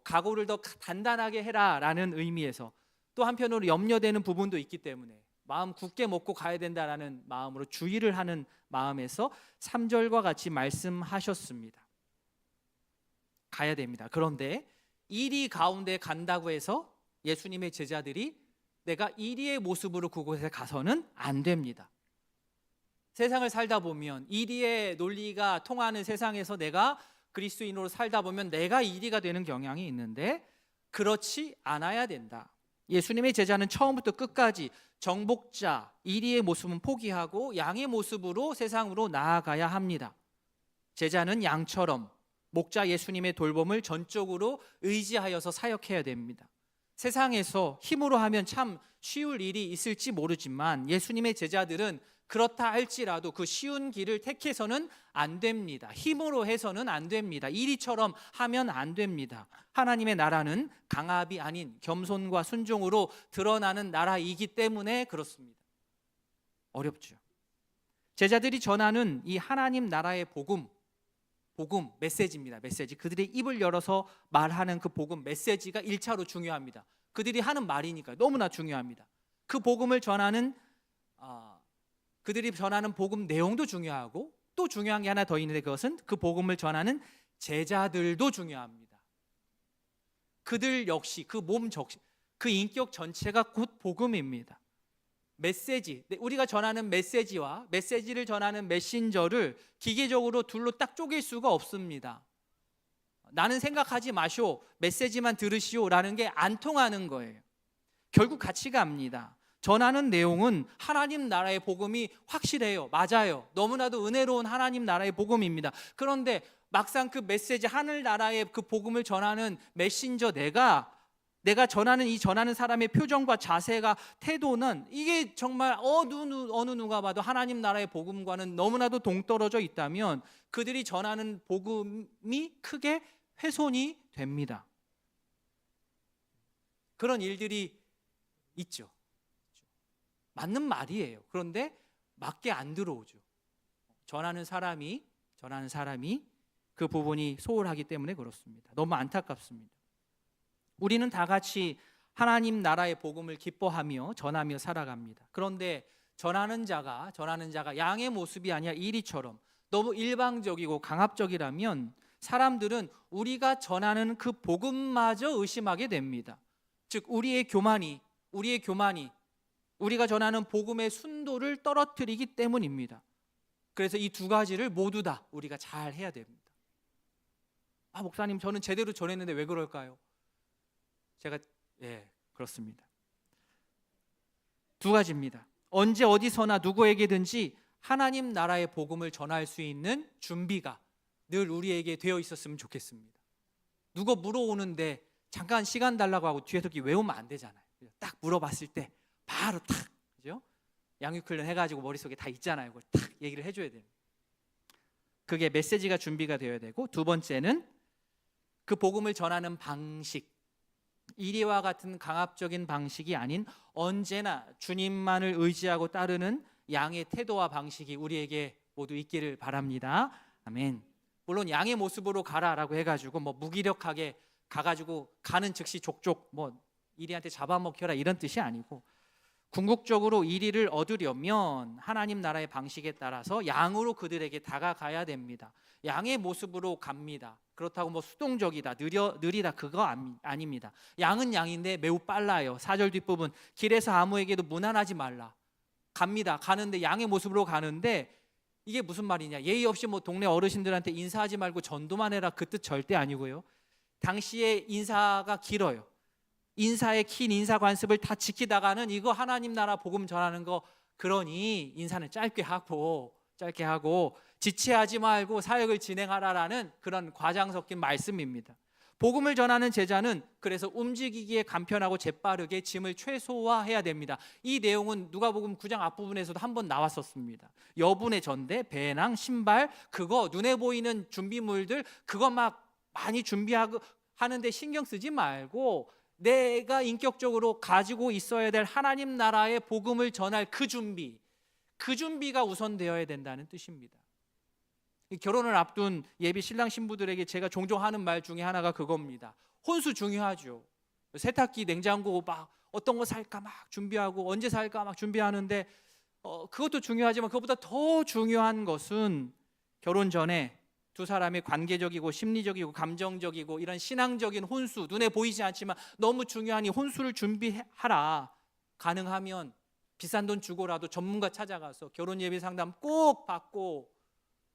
각오를 더 단단하게 해라라는 의미에서 또 한편으로 염려되는 부분도 있기 때문에 마음 굳게 먹고 가야 된다라는 마음으로 주의를 하는 마음에서 3절과 같이 말씀하셨습니다. 가야 됩니다. 그런데 이리 가운데 간다고 해서 예수님의 제자들이 내가 이리의 모습으로 그곳에 가서는 안 됩니다. 세상을 살다 보면 이리의 논리가 통하는 세상에서 내가 그리스도인으로 살다 보면 내가 이리가 되는 경향이 있는데 그렇지 않아야 된다. 예수님의 제자는 처음부터 끝까지 정복자, 이리의 모습은 포기하고 양의 모습으로 세상으로 나아가야 합니다. 제자는 양처럼 목자 예수님의 돌봄을 전적으로 의지하여서 사역해야 됩니다. 세상에서 힘으로 하면 참 쉬울 일이 있을지 모르지만 예수님의 제자들은 그렇다 할지라도 그 쉬운 길을 택해서는 안 됩니다. 힘으로 해서는 안 됩니다. 이리처럼 하면 안 됩니다. 하나님의 나라는 강압이 아닌 겸손과 순종으로 드러나는 나라이기 때문에 그렇습니다. 어렵죠. 제자들이 전하는 이 하나님 나라의 복음 복음, 메시지입니다. 메시지. 그들이 입을 열어서 말하는 그 복음, 메시지가 1차로 중요합니다. 그들이 하는 말이니까 너무나 중요합니다. 그 복음을 전하는 그들이 전하는 복음 내용도 중요하고, 또 중요한 게 하나 더 있는데, 그것은 그 복음을 전하는 제자들도 중요합니다. 그들 역시 그 인격 전체가 곧 복음입니다. 메시지, 우리가 전하는 메시지와 메시지를 전하는 메신저를 기계적으로 둘로 딱 쪼갤 수가 없습니다. 나는 생각하지 마시오, 메시지만 들으시오 라는 게 안 통하는 거예요. 결국 같이 갑니다. 전하는 내용은 하나님 나라의 복음이 확실해요. 맞아요. 너무나도 은혜로운 하나님 나라의 복음입니다. 그런데 막상 그 메시지, 하늘 나라의 그 복음을 전하는 메신저, 내가 전하는 사람의 표정과 자세가, 태도는 이게 정말 어느 누가 봐도 하나님 나라의 복음과는 너무나도 동떨어져 있다면 그들이 전하는 복음이 크게 훼손이 됩니다. 그런 일들이 있죠. 맞는 말이에요. 그런데 맞게 안 들어오죠. 전하는 사람이 그 부분이 소홀하기 때문에 그렇습니다. 너무 안타깝습니다. 우리는 다 같이 하나님 나라의 복음을 기뻐하며 전하며 살아갑니다. 그런데 전하는 자가 양의 모습이 아니라 이리처럼 너무 일방적이고 강압적이라면 사람들은 우리가 전하는 그 복음마저 의심하게 됩니다. 즉 우리의 교만이 우리가 전하는 복음의 순도를 떨어뜨리기 때문입니다. 그래서 이 두 가지를 모두 다 우리가 잘 해야 됩니다. 목사님, 저는 제대로 전했는데 왜 그럴까요? 그렇습니다. 두 가지입니다. 언제 어디서나 누구에게든지 하나님 나라의 복음을 전할 수 있는 준비가 늘 우리에게 되어 있었으면 좋겠습니다. 누가 물어오는데 잠깐 시간 달라고 하고 뒤에서 이렇게 외우면 안 되잖아요. 딱 물어봤을 때 바로 탁, 그죠? 양육 훈련 해가지고 머릿속에 다 있잖아요. 그걸 탁 얘기를 해줘야 돼요. 그게 메시지가 준비가 되어야 되고, 두 번째는 그 복음을 전하는 방식, 이리와 같은 강압적인 방식이 아닌 언제나 주님만을 의지하고 따르는 양의 태도와 방식이 우리에게 모두 있기를 바랍니다. 아멘. 물론 양의 모습으로 가라라고 해가지고 무기력하게 가가지고 가는 즉시 족족 이리한테 잡아먹혀라 이런 뜻이 아니고, 궁극적으로 이리를 얻으려면 하나님 나라의 방식에 따라서 양으로 그들에게 다가가야 됩니다. 양의 모습으로 갑니다. 그렇다고 수동적이다, 느리다, 그거 아닙니다. 양은 양인데 매우 빨라요. 4절 뒷부분, 길에서 아무에게도 문안하지 말라. 가는데 양의 모습으로 가는데, 이게 무슨 말이냐, 예의 없이 동네 어르신들한테 인사하지 말고 전도만 해라, 그 뜻 절대 아니고요. 당시에 인사가 길어요. 인사의 긴 인사 관습을 다 지키다가는 이거 하나님 나라 복음 전하는 거, 그러니 인사는 짧게 하고 지체하지 말고 사역을 진행하라라는 그런 과장 섞인 말씀입니다. 복음을 전하는 제자는 그래서 움직이기에 간편하고 재빠르게 짐을 최소화해야 됩니다. 이 내용은 누가복음 9장 앞부분에서도 한번 나왔었습니다. 여분의 전대, 배낭, 신발, 그거 눈에 보이는 준비물들, 그거 많이 준비하고 하는데 신경 쓰지 말고 내가 인격적으로 가지고 있어야 될 하나님 나라의 복음을 전할 그 준비가 우선되어야 된다는 뜻입니다. 결혼을 앞둔 예비 신랑 신부들에게 제가 종종 하는 말 중에 하나가 그겁니다. 혼수 중요하죠. 세탁기, 냉장고 어떤 거 살까 준비하고 언제 살까 준비하는데 그것도 중요하지만 그것보다 더 중요한 것은 결혼 전에 두 사람의 관계적이고 심리적이고 감정적이고 이런 신앙적인 혼수, 눈에 보이지 않지만 너무 중요한 이 혼수를 준비하라. 가능하면 비싼 돈 주고라도 전문가 찾아가서 결혼 예비 상담 꼭 받고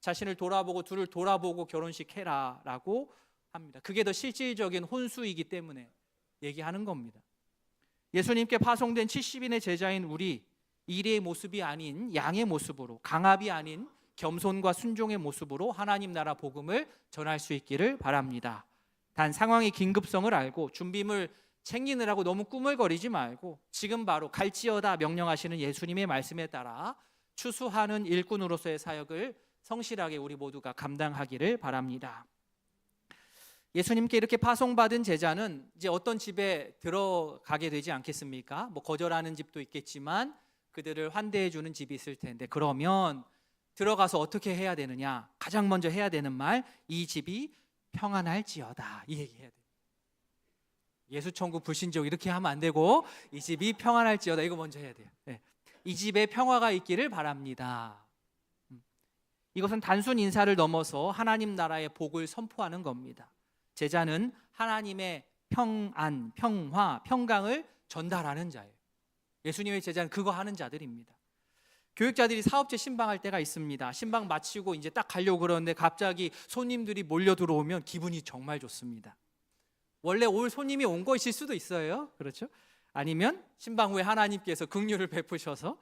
자신을 돌아보고 둘을 돌아보고 결혼식 해라라고 합니다. 그게 더 실질적인 혼수이기 때문에 얘기하는 겁니다. 예수님께 파송된 70인의 제자인 우리, 이리의 모습이 아닌 양의 모습으로, 강압이 아닌 겸손과 순종의 모습으로 하나님 나라 복음을 전할 수 있기를 바랍니다. 단 상황의 긴급성을 알고 준비물 챙기느라고 너무 꾸물거리지 말고 지금 바로 갈지어다 명령하시는 예수님의 말씀에 따라 추수하는 일꾼으로서의 사역을 성실하게 우리 모두가 감당하기를 바랍니다. 예수님께 이렇게 파송받은 제자는 이제 어떤 집에 들어가게 되지 않겠습니까? 거절하는 집도 있겠지만 그들을 환대해 주는 집이 있을 텐데, 그러면 들어가서 어떻게 해야 되느냐? 가장 먼저 해야 되는 말, 이 집이 평안할지어다. 이 얘기해야 돼요. 예수천국 불신족 이렇게 하면 안 되고 이 집이 평안할지어다 이거 먼저 해야 돼요. 네. 이 집에 평화가 있기를 바랍니다. 이것은 단순 인사를 넘어서 하나님 나라의 복을 선포하는 겁니다. 제자는 하나님의 평안, 평화, 평강을 전달하는 자예요. 예수님의 제자는 그거 하는 자들입니다. 교육자들이 사업체 신방할 때가 있습니다. 신방 마치고 이제 딱 가려고 그러는데 갑자기 손님들이 몰려 들어오면 기분이 정말 좋습니다. 원래 올 손님이 온 것일 수도 있어요. 그렇죠? 아니면 신방 후에 하나님께서 긍휼을 베푸셔서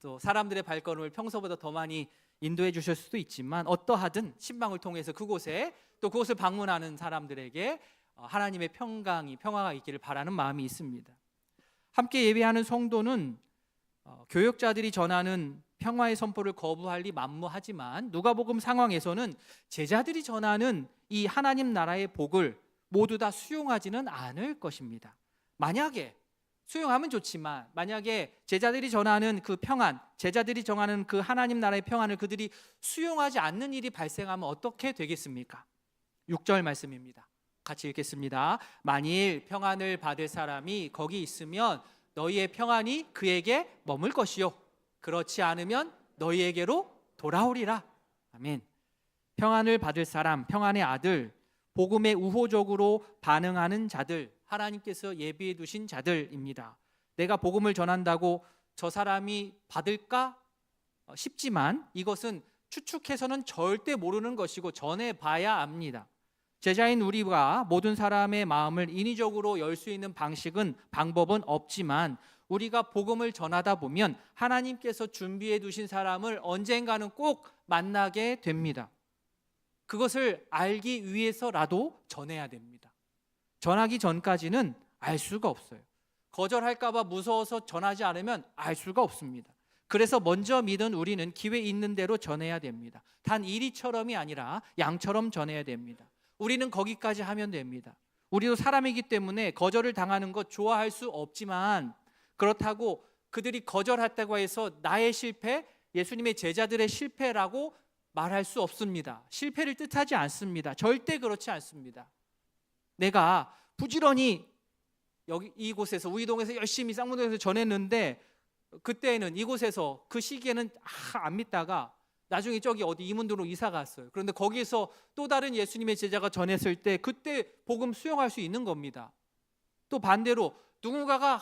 또 사람들의 발걸음을 평소보다 더 많이 인도해 주실 수도 있지만 어떠하든 신방을 통해서 그곳에 또 그곳을 방문하는 사람들에게 하나님의 평화가 있기를 바라는 마음이 있습니다. 함께 예배하는 성도는 교역자들이 전하는 평화의 선포를 거부할 리 만무하지만 누가복음 상황에서는 제자들이 전하는 이 하나님 나라의 복을 모두 다 수용하지는 않을 것입니다. 만약에 수용하면 좋지만 만약에 제자들이 전하는 그 평안, 제자들이 정하는 그 하나님 나라의 평안을 그들이 수용하지 않는 일이 발생하면 어떻게 되겠습니까? 6절 말씀입니다. 같이 읽겠습니다. 만일 평안을 받을 사람이 거기 있으면 너희의 평안이 그에게 머물 것이요 그렇지 않으면 너희에게로 돌아오리라. 아멘. 평안을 받을 사람, 평안의 아들, 복음에 우호적으로 반응하는 자들, 하나님께서 예비해 두신 자들입니다. 내가 복음을 전한다고 저 사람이 받을까 싶지만 이것은 추측해서는 절대 모르는 것이고 전해봐야 압니다. 제자인 우리가 모든 사람의 마음을 인위적으로 열 수 있는 방법은 없지만 우리가 복음을 전하다 보면 하나님께서 준비해 두신 사람을 언젠가는 꼭 만나게 됩니다. 그것을 알기 위해서라도 전해야 됩니다. 전하기 전까지는 알 수가 없어요. 거절할까 봐 무서워서 전하지 않으면 알 수가 없습니다. 그래서 먼저 믿은 우리는 기회 있는 대로 전해야 됩니다. 단 이리처럼이 아니라 양처럼 전해야 됩니다. 우리는 거기까지 하면 됩니다. 우리도 사람이기 때문에 거절을 당하는 것 좋아할 수 없지만 그렇다고 그들이 거절했다고 해서 나의 실패, 예수님의 제자들의 실패라고 말할 수 없습니다. 실패를 뜻하지 않습니다. 절대 그렇지 않습니다. 내가 부지런히 여기 이곳에서 우이동에서 열심히 쌍문동에서 전했는데 그때는 이곳에서 그 시기에는 안 믿다가 나중에 저기 어디 이문도로 이사 갔어요. 그런데 거기서 또 다른 예수님의 제자가 전했을 때 그때 복음 수용할 수 있는 겁니다. 또 반대로 누군가가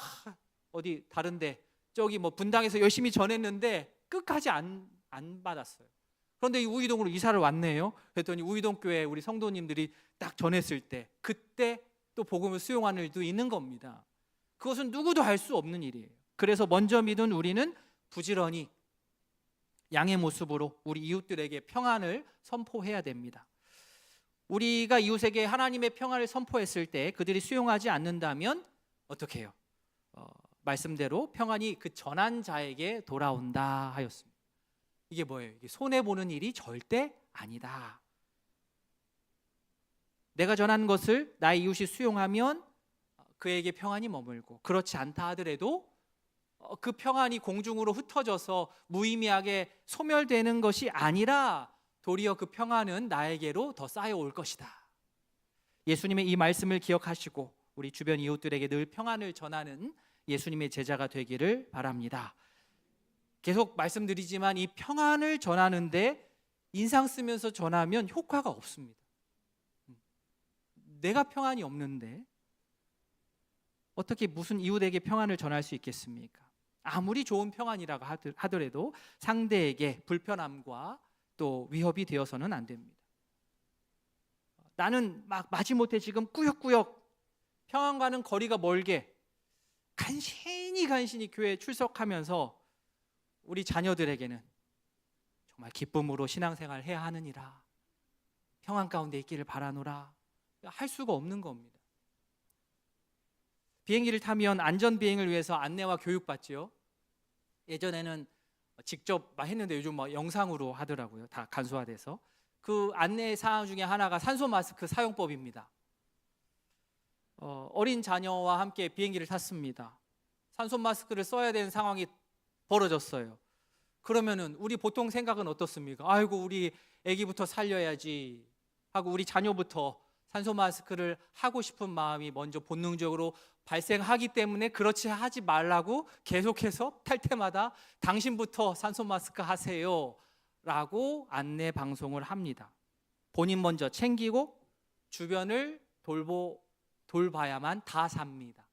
어디 다른데 저기 뭐 분당에서 열심히 전했는데 끝까지 안 받았어요. 그런데 이 우이동으로 이사를 왔네요. 그랬더니 우이동 교회 우리 성도님들이 딱 전했을 때 그때 또 복음을 수용하는 일도 있는 겁니다. 그것은 누구도 할 수 없는 일이에요. 그래서 먼저 믿은 우리는 부지런히 양의 모습으로 우리 이웃들에게 평안을 선포해야 됩니다. 우리가 이웃에게 하나님의 평안을 선포했을 때 그들이 수용하지 않는다면 어떻게 해요? 말씀대로 평안이 그 전한 자에게 돌아온다 하였습니다. 이게 뭐예요? 이게 손해보는 일이 절대 아니다. 내가 전한 것을 나의 이웃이 수용하면 그에게 평안이 머물고 그렇지 않다 하더라도 그 평안이 공중으로 흩어져서 무의미하게 소멸되는 것이 아니라 도리어 그 평안은 나에게로 더 쌓여올 것이다. 예수님의 이 말씀을 기억하시고 우리 주변 이웃들에게 늘 평안을 전하는 예수님의 제자가 되기를 바랍니다. 계속 말씀드리지만 이 평안을 전하는데 인상 쓰면서 전하면 효과가 없습니다. 내가 평안이 없는데 어떻게 무슨 이웃에게 평안을 전할 수 있겠습니까? 아무리 좋은 평안이라고 하더라도 상대에게 불편함과 또 위협이 되어서는 안 됩니다. 나는 막 마지못해 지금 꾸역꾸역 평안과는 거리가 멀게 간신히 교회에 출석하면서 우리 자녀들에게는 정말 기쁨으로 신앙생활 해야 하느니라, 평안 가운데 있기를 바라노라 할 수가 없는 겁니다. 비행기를 타면 안전비행을 위해서 안내와 교육받지요. 예전에는 직접 했는데 요즘 영상으로 하더라고요. 다 간소화돼서. 그 안내 사항 중에 하나가 산소 마스크 사용법입니다. 어린 자녀와 함께 비행기를 탔습니다. 산소 마스크를 써야 되는 상황이 벌어졌어요. 그러면은 우리 보통 생각은 어떻습니까? 아이고 우리 아기부터 살려야지 하고 우리 자녀부터 산소 마스크를 하고 싶은 마음이 먼저 본능적으로 발생하기 때문에 그렇지 하지 말라고 계속해서 탈 때마다 당신부터 산소 마스크 하세요 라고 안내 방송을 합니다. 본인 먼저 챙기고 주변을 돌봐야만 다 삽니다.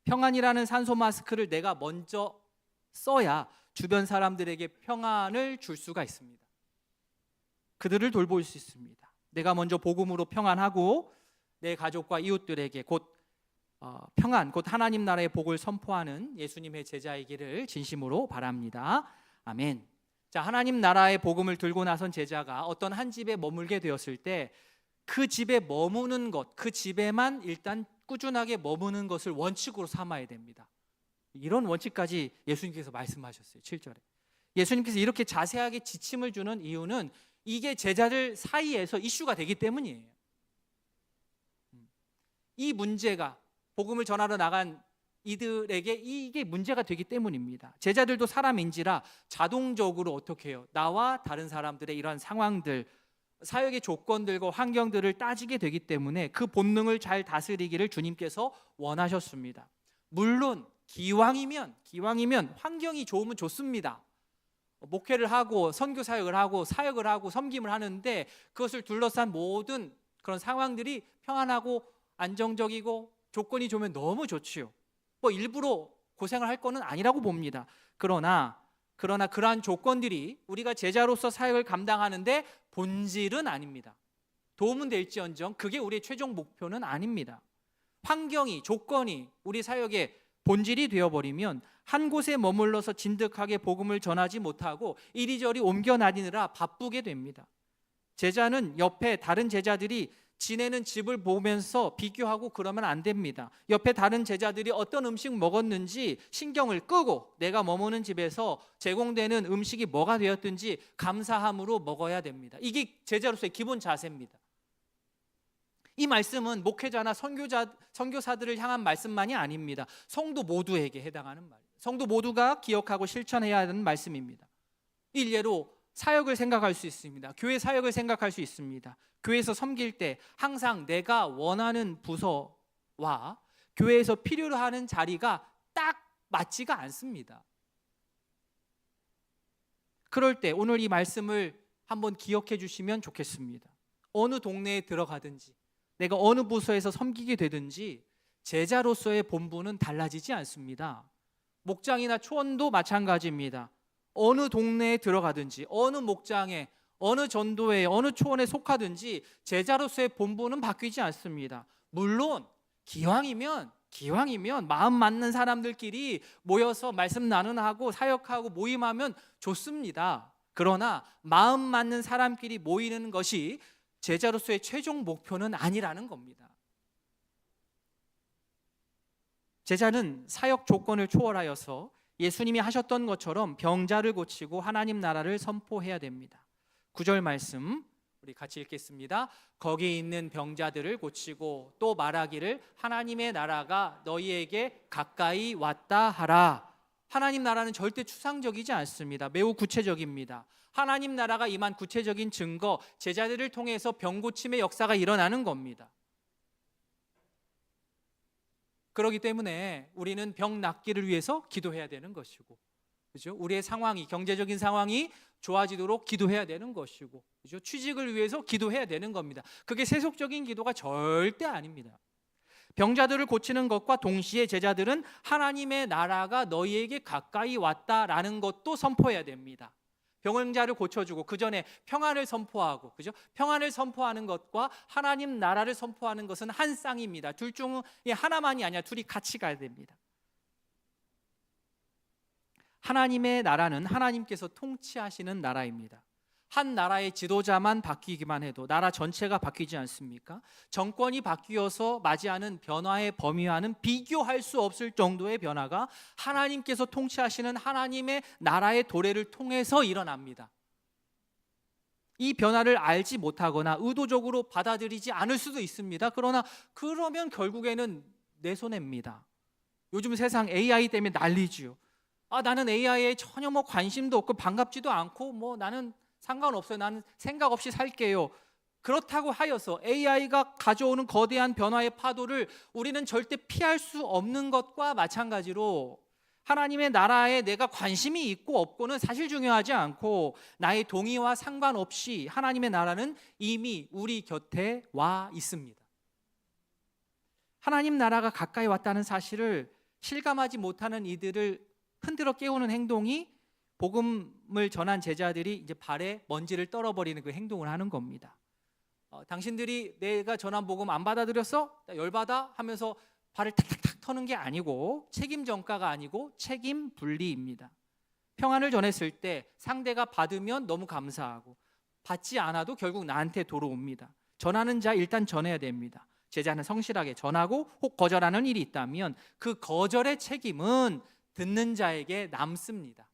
평안이라는 산소 마스크를 내가 먼저 써야 주변 사람들에게 평안을 줄 수가 있습니다. 그들을 돌볼 수 있습니다. 내가 먼저 복음으로 평안하고 내 가족과 이웃들에게 곧 평안, 곧 하나님 나라의 복을 선포하는 예수님의 제자이기를 진심으로 바랍니다. 아멘. 자, 하나님 나라의 복음을 들고 나선 제자가 어떤 한 집에 머물게 되었을 때 그 집에 머무는 것, 그 집에만 일단 꾸준하게 머무는 것을 원칙으로 삼아야 됩니다. 이런 원칙까지 예수님께서 말씀하셨어요. 7절에. 예수님께서 이렇게 자세하게 지침을 주는 이유는 이게 제자들 사이에서 이슈가 되기 때문이에요. 이 문제가 복음을 전하러 나간 이들에게 이게 문제가 되기 때문입니다. 제자들도 사람인지라 자동적으로 어떻게 해요? 나와 다른 사람들의 이러한 상황들, 사역의 조건들과 환경들을 따지게 되기 때문에 그 본능을 잘 다스리기를 주님께서 원하셨습니다. 물론 기왕이면 환경이 좋으면 좋습니다. 목회를 하고 선교 사역을 하고 사역을 하고 섬김을 하는데 그것을 둘러싼 모든 그런 상황들이 평안하고 안정적이고 조건이 좋으면 너무 좋지요. 뭐 일부러 고생을 할 거는 아니라고 봅니다. 그러나 그러한 조건들이 우리가 제자로서 사역을 감당하는데 본질은 아닙니다. 도움은 될지언정 그게 우리의 최종 목표는 아닙니다. 환경이, 조건이 우리 사역의 본질이 되어버리면 한 곳에 머물러서 진득하게 복음을 전하지 못하고 이리저리 옮겨 다니느라 바쁘게 됩니다. 제자는 옆에 다른 제자들이 지내는 집을 보면서 비교하고 그러면 안 됩니다. 옆에 다른 제자들이 어떤 음식 먹었는지 신경을 끄고 내가 머무는 집에서 제공되는 음식이 뭐가 되었든지 감사함으로 먹어야 됩니다. 이게 제자로서의 기본 자세입니다. 이 말씀은 목회자나 선교사들을 향한 말씀만이 아닙니다. 성도 모두에게 해당하는 말이에요. 성도 모두가 기억하고 실천해야 하는 말씀입니다. 일례로 사역을 생각할 수 있습니다. 교회 사역을 생각할 수 있습니다. 교회에서 섬길 때 항상 내가 원하는 부서와 교회에서 필요로 하는 자리가 딱 맞지가 않습니다. 그럴 때 오늘 이 말씀을 한번 기억해 주시면 좋겠습니다. 어느 동네에 들어가든지 내가 어느 부서에서 섬기게 되든지 제자로서의 본분은 달라지지 않습니다. 목장이나 초원도 마찬가지입니다. 어느 동네에 들어가든지 어느 목장에 어느 전도회 어느 초원에 속하든지 제자로서의 본분은 바뀌지 않습니다. 물론 기왕이면 마음 맞는 사람들끼리 모여서 말씀 나누고 사역하고 모임하면 좋습니다. 그러나 마음 맞는 사람끼리 모이는 것이 제자로서의 최종 목표는 아니라는 겁니다. 제자는 사역 조건을 초월하여서 예수님이 하셨던 것처럼 병자를 고치고 하나님 나라를 선포해야 됩니다. 9절 말씀 우리 같이 읽겠습니다. 거기 있는 병자들을 고치고 또 말하기를 하나님의 나라가 너희에게 가까이 왔다 하라. 하나님 나라는 절대 추상적이지 않습니다. 매우 구체적입니다. 하나님 나라가 임한 구체적인 증거, 제자들을 통해서 병 고침의 역사가 일어나는 겁니다. 그렇기 때문에 우리는 병 낫기를 위해서 기도해야 되는 것이고, 그죠? 우리의 상황이, 경제적인 상황이 좋아지도록 기도해야 되는 것이고, 그죠? 취직을 위해서 기도해야 되는 겁니다. 그게 세속적인 기도가 절대 아닙니다. 병자들을 고치는 것과 동시에 제자들은 하나님의 나라가 너희에게 가까이 왔다라는 것도 선포해야 됩니다. 병자를 고쳐주고 그 전에 평안을 선포하고, 그죠? 평안을 선포하는 것과 하나님 나라를 선포하는 것은 한 쌍입니다. 둘 중에 하나만이 아니라 둘이 같이 가야 됩니다. 하나님의 나라는 하나님께서 통치하시는 나라입니다. 한 나라의 지도자만 바뀌기만 해도 나라 전체가 바뀌지 않습니까? 정권이 바뀌어서 맞이하는 변화의 범위와는 비교할 수 없을 정도의 변화가 하나님께서 통치하시는 하나님의 나라의 도래를 통해서 일어납니다. 이 변화를 알지 못하거나 의도적으로 받아들이지 않을 수도 있습니다. 그러면 결국에는 내 손해입니다. 요즘 세상 AI 때문에 난리지요. 나는 AI에 전혀 뭐 관심도 없고 반갑지도 않고 뭐 나는 상관없어요. 나는 생각 없이 살게요. 그렇다고 하여서 AI가 가져오는 거대한 변화의 파도를 우리는 절대 피할 수 없는 것과 마찬가지로 하나님의 나라에 내가 관심이 있고 없고는 사실 중요하지 않고 나의 동의와 상관없이 하나님의 나라는 이미 우리 곁에 와 있습니다. 하나님 나라가 가까이 왔다는 사실을 실감하지 못하는 이들을 흔들어 깨우는 행동이 복음을 전한 제자들이 이제 발에 먼지를 떨어버리는 그 행동을 하는 겁니다. 당신들이 내가 전한 복음 안 받아들였어? 나 열받아? 하면서 발을 탁탁탁 터는 게 아니고 책임 전가가 아니고 책임 분리입니다. 평안을 전했을 때 상대가 받으면 너무 감사하고 받지 않아도 결국 나한테 돌아옵니다. 전하는 자 일단 전해야 됩니다. 제자는 성실하게 전하고 혹 거절하는 일이 있다면 그 거절의 책임은 듣는 자에게 남습니다.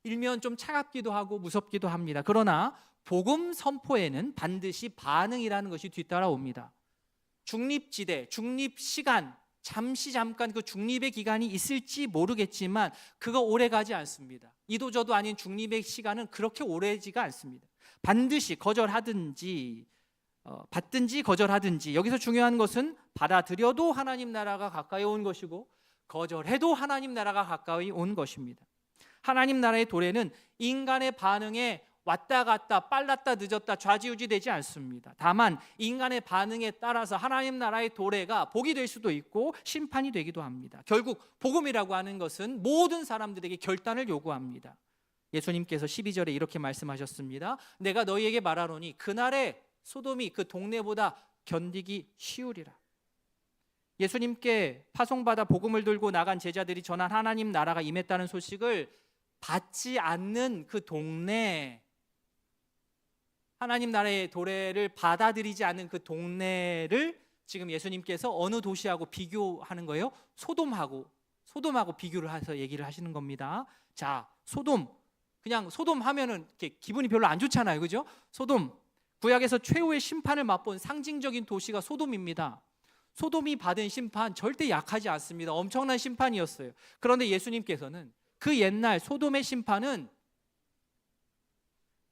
일면 좀 차갑기도 하고 무섭기도 합니다. 그러나 복음 선포에는 반드시 반응이라는 것이 뒤따라옵니다. 중립지대, 중립시간, 잠깐 그 중립의 기간이 있을지 모르겠지만 그거 오래가지 않습니다. 이도 저도 아닌 중립의 시간은 그렇게 오래지가 않습니다. 반드시 거절하든지 받든지 거절하든지 여기서 중요한 것은 받아들여도 하나님 나라가 가까이 온 것이고 거절해도 하나님 나라가 가까이 온 것입니다. 하나님 나라의 도래는 인간의 반응에 왔다 갔다 빨랐다 늦었다 좌지우지 되지 않습니다. 다만 인간의 반응에 따라서 하나님 나라의 도래가 복이 될 수도 있고 심판이 되기도 합니다. 결국 복음이라고 하는 것은 모든 사람들에게 결단을 요구합니다. 예수님께서 12절에 이렇게 말씀하셨습니다. 내가 너희에게 말하노니 그날에 소돔이 그 동네보다 견디기 쉬우리라. 예수님께 파송받아 복음을 들고 나간 제자들이 전한 하나님 나라가 임했다는 소식을 받지 않는 그 동네, 하나님 나라의 도래를 받아들이지 않는 그 동네를 지금 예수님께서 어느 도시하고 비교하는 거예요? 소돔하고 비교를 해서 얘기를 하시는 겁니다. 자, 소돔, 그냥 소돔 하면은 이렇게 기분이 별로 안 좋잖아요, 그죠? 소돔, 구약에서 최후의 심판을 맛본 상징적인 도시가 소돔입니다. 소돔이 받은 심판 절대 약하지 않습니다. 엄청난 심판이었어요. 그런데 예수님께서는 그 옛날 소돔의 심판은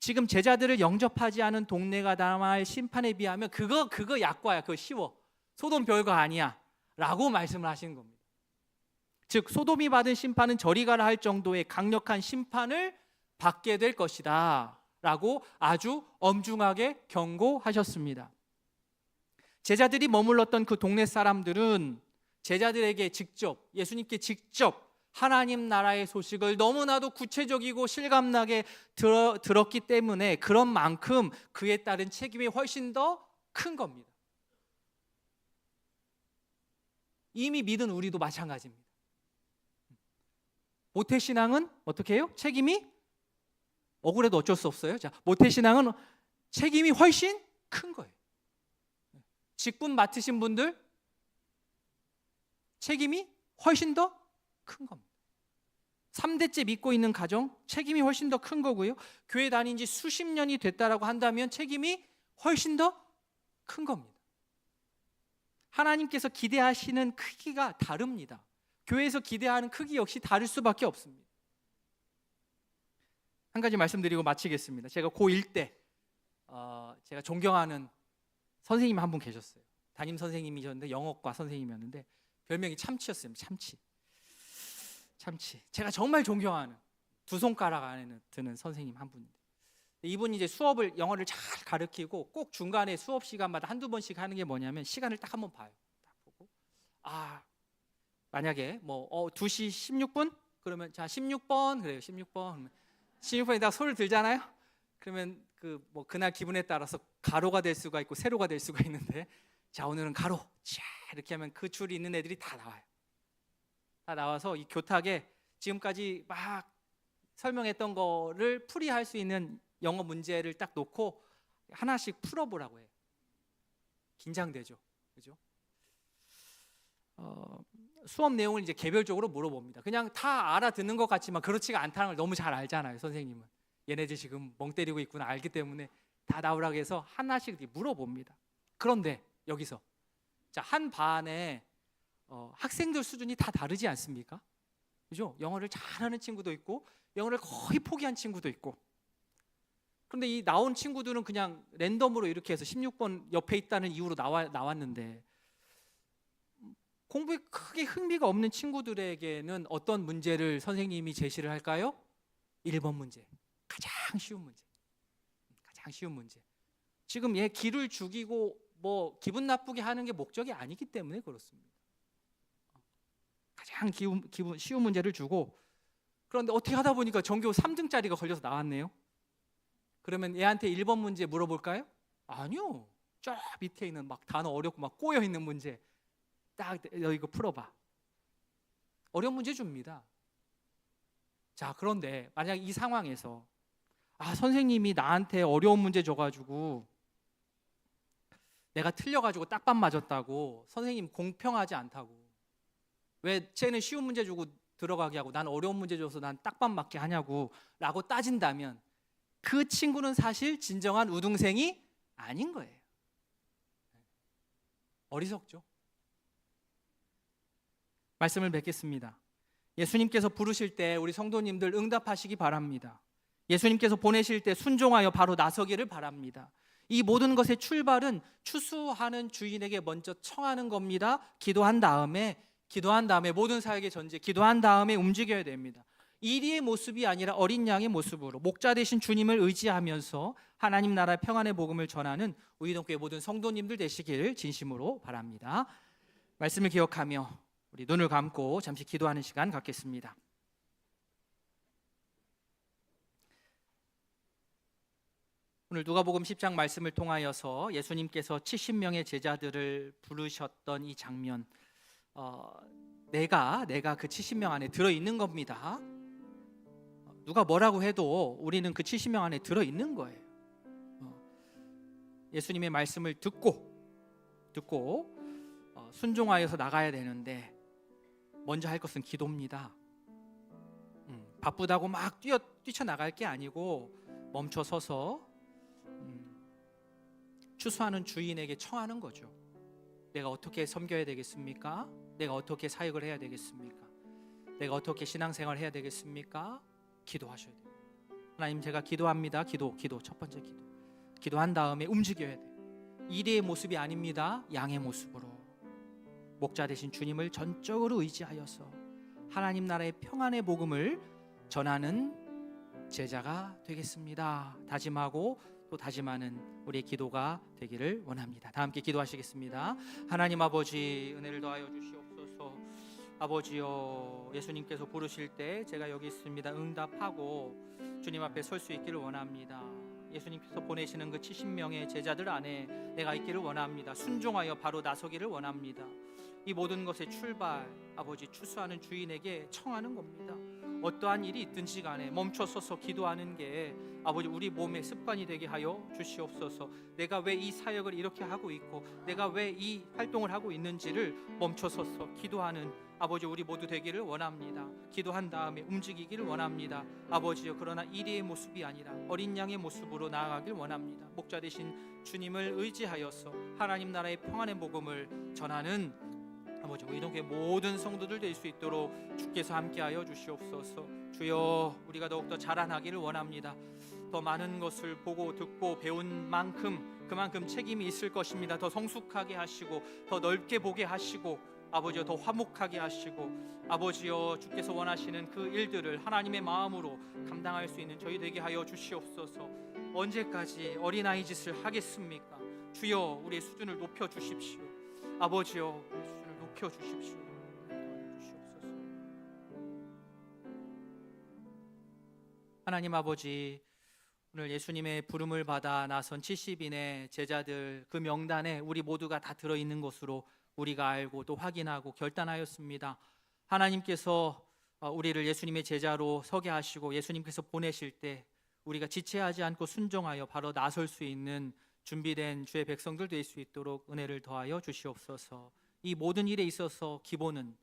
지금 제자들을 영접하지 않은 동네가 당할 심판에 비하면 그거 약과야. 그거 쉬워. 소돔 별거 아니야 라고 말씀을 하시는 겁니다. 즉 소돔이 받은 심판은 저리 가라 할 정도의 강력한 심판을 받게 될 것이다 라고 아주 엄중하게 경고하셨습니다. 제자들이 머물렀던 그 동네 사람들은 제자들에게 직접, 예수님께 직접 하나님 나라의 소식을 너무나도 구체적이고 실감나게 들었기 때문에 그런 만큼 그에 따른 책임이 훨씬 더 큰 겁니다. 이미 믿은 우리도 마찬가지입니다. 모태신앙은 어떻게 해요? 책임이 억울해도 어쩔 수 없어요. 자, 모태신앙은 책임이 훨씬 큰 거예요. 직분 맡으신 분들 책임이 훨씬 더 큰 겁니다. 3대째 믿고 있는 가정 책임이 훨씬 더 큰 거고요. 교회 다닌 지 수십 년이 됐다라고 한다면 책임이 훨씬 더 큰 겁니다. 하나님께서 기대하시는 크기가 다릅니다. 교회에서 기대하는 크기 역시 다를 수밖에 없습니다. 한 가지 말씀드리고 마치겠습니다. 제가 고1 때 제가 존경하는 선생님 한 분 계셨어요. 담임 선생님이셨는데 영어과 선생님이었는데 별명이 참치였어요. 참치. 제가 정말 존경하는 두 손가락 안에 드는 선생님 한 분인데 이분이 이제 영어를 잘 가르치고 꼭 중간에 수업 시간마다 한두 번씩 하는 게 뭐냐면 시간을 딱 한번 봐요. 딱 보고 만약에 2시 16분 그러면 자 16번 그래요. 16번 16번에 딱 손을 들잖아요. 그러면 그날 기분에 따라서 가로가 될 수가 있고 세로가 될 수가 있는데 자 오늘은 가로 자 이렇게 하면 그 줄이 있는 애들이 다 나와요. 다 나와서 이 교탁에 지금까지 막 설명했던 거를 풀이할 수 있는 영어 문제를 딱 놓고 하나씩 풀어보라고 해요. 긴장되죠, 그죠? 수업 내용을 이제 개별적으로 물어봅니다. 그냥 다 알아듣는 것 같지만 그렇지가 않다는 걸 너무 잘 알잖아요, 선생님은. 얘네들 지금 멍 때리고 있구나 알기 때문에 다 나오라고 해서 하나씩 물어봅니다. 그런데 여기서 자, 한 반에 학생들 수준이 다 다르지 않습니까? 그죠? 영어를 잘하는 친구도 있고 영어를 거의 포기한 친구도 있고. 그런데 이 나온 친구들은 그냥 랜덤으로 이렇게 해서 16번 옆에 있다는 이유로 나왔는데, 공부에 크게 흥미가 없는 친구들에게는 어떤 문제를 선생님이 제시를 할까요? 1번 문제. 가장 쉬운 문제. 가장 쉬운 문제. 지금 얘 기를 죽이고 뭐 기분 나쁘게 하는 게 목적이 아니기 때문에 그렇습니다. 가장 쉬운 문제를 주고, 그런데 어떻게 하다 보니까 전교 3등짜리가 걸려서 나왔네요. 그러면 얘한테 1번 문제 물어볼까요? 아니요. 쫙 밑에 있는 막 단어 어렵고 막 꼬여 있는 문제 딱 너 이거 풀어봐. 어려운 문제 줍니다. 자, 그런데 만약 이 상황에서 선생님이 나한테 어려운 문제 줘가지고 내가 틀려가지고 딱밤 맞았다고 선생님 공평하지 않다고, 왜 쟤는 쉬운 문제 주고 들어가게 하고 난 어려운 문제 줘서 난 딱밤 맞게 하냐고 라고 따진다면 그 친구는 사실 진정한 우등생이 아닌 거예요. 어리석죠. 말씀을 맺겠습니다. 예수님께서 부르실 때 우리 성도님들 응답하시기 바랍니다. 예수님께서 보내실 때 순종하여 바로 나서기를 바랍니다. 이 모든 것의 출발은 추수하는 주인에게 먼저 청하는 겁니다. 기도한 다음에 모든 사역의 전제, 기도한 다음에 움직여야 됩니다. 이리의 모습이 아니라 어린 양의 모습으로 목자 되신 주님을 의지하면서 하나님 나라 평안의 복음을 전하는 우이동교회 모든 성도님들 되시길 진심으로 바랍니다. 말씀을 기억하며 우리 눈을 감고 잠시 기도하는 시간 갖겠습니다. 오늘 누가복음 10장 말씀을 통하여서 예수님께서 70명의 제자들을 부르셨던 이 장면, 내가 그 70명 안에 들어있는 겁니다. 누가 뭐라고 해도 우리는 그 70명 안에 들어있는 거예요. 예수님의 말씀을 듣고 순종하여서 나가야 되는데 먼저 할 것은 기도입니다. 바쁘다고 막 뛰쳐나갈 게 아니고 멈춰 서서 추수하는 주인에게 청하는 거죠. 내가 어떻게 섬겨야 되겠습니까? 내가 어떻게 사역을 해야 되겠습니까? 내가 어떻게 신앙생활을 해야 되겠습니까? 기도하셔야 돼요. 하나님, 제가 기도합니다. 기도 첫 번째 기도한 다음에 움직여야 돼요. 이리의 모습이 아닙니다. 양의 모습으로 목자 되신 주님을 전적으로 의지하여서 하나님 나라의 평안의 복음을 전하는 제자가 되겠습니다. 다짐하고 또 다짐하는 우리의 기도가 되기를 원합니다. 다 함께 기도하시겠습니다. 하나님 아버지, 은혜를 더하여 주시옵소서. 아버지여, 예수님께서 부르실 때 제가 여기 있습니다. 응답하고 주님 앞에 설 수 있기를 원합니다. 예수님께서 보내시는 그 70명의 제자들 안에 내가 있기를 원합니다. 순종하여 바로 나서기를 원합니다. 이 모든 것의 출발, 아버지, 추수하는 주인에게 청하는 겁니다. 어떠한 일이 있든지 간에 멈춰서서 기도하는 게 아버지 우리 몸의 습관이 되게 하여 주시옵소서. 내가 왜 이 사역을 이렇게 하고 있고 내가 왜 이 활동을 하고 있는지를 멈춰서서 기도하는 아버지 우리 모두 되기를 원합니다. 기도한 다음에 움직이기를 원합니다. 아버지여, 그러나 이리의 모습이 아니라 어린 양의 모습으로 나아가길 원합니다. 목자 되신 주님을 의지하여서 하나님 나라의 평안의 복음을 전하는 아버지 우이동교회 모든 성도들 될 수 있도록 주께서 함께하여 주시옵소서. 주여, 우리가 더욱더 자라나기를 원합니다. 더 많은 것을 보고 듣고 배운 만큼 그만큼 책임이 있을 것입니다. 더 성숙하게 하시고 더 넓게 보게 하시고 아버지여, 더 화목하게 하시고 아버지여, 주께서 원하시는 그 일들을 하나님의 마음으로 감당할 수 있는 저희 되게 하여 주시옵소서. 언제까지 어린아이 짓을 하겠습니까? 주여, 우리의 수준을 높여 주십시오. 아버지여, 우리의 수준을 높여 주십시오. 하나님 아버지, 오늘 예수님의 부름을 받아 나선 70인의 제자들 그 명단에 우리 모두가 다 들어있는 것으로 우리가 알고 또 확인하고 결단하였습니다. 하나님께서 우리를 예수님의 제자로 서게 하시고 예수님께서 보내실 때 우리가 지체하지 않고 순종하여 바로 나설 수 있는 준비된 주의 백성들 될 수 있도록 은혜를 더하여 주시옵소서. 이 모든 일에 있어서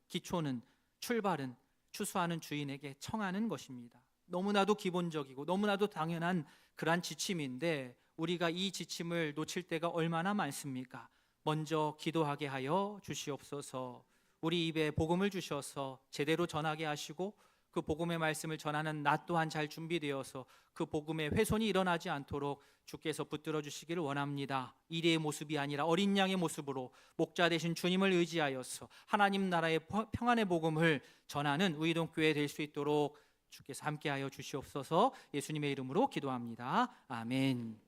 기초는 출발은 추수하는 주인에게 청하는 것입니다. 너무나도 기본적이고 너무나도 당연한 그러한 지침인데 우리가 이 지침을 놓칠 때가 얼마나 많습니까? 먼저 기도하게 하여 주시옵소서. 우리 입에 복음을 주셔서 제대로 전하게 하시고 그 복음의 말씀을 전하는 나 또한 잘 준비되어서 그 복음의 훼손이 일어나지 않도록 주께서 붙들어 주시기를 원합니다. 이리의 모습이 아니라 어린 양의 모습으로 목자 되신 주님을 의지하여서 하나님 나라의 평안의 복음을 전하는 우이동 교회 될 수 있도록 주께서 함께하여 주시옵소서. 예수님의 이름으로 기도합니다. 아멘.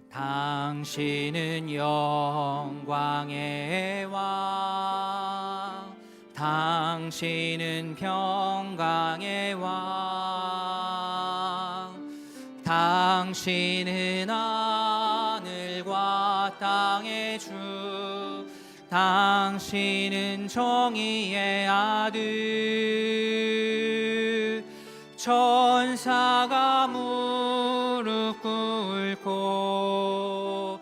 당신은 영광의 왕, 당신은 평강의 왕, 당신은 하늘과 땅의 주, 당신은 정의의 아들. 천사가 무릎 꿇고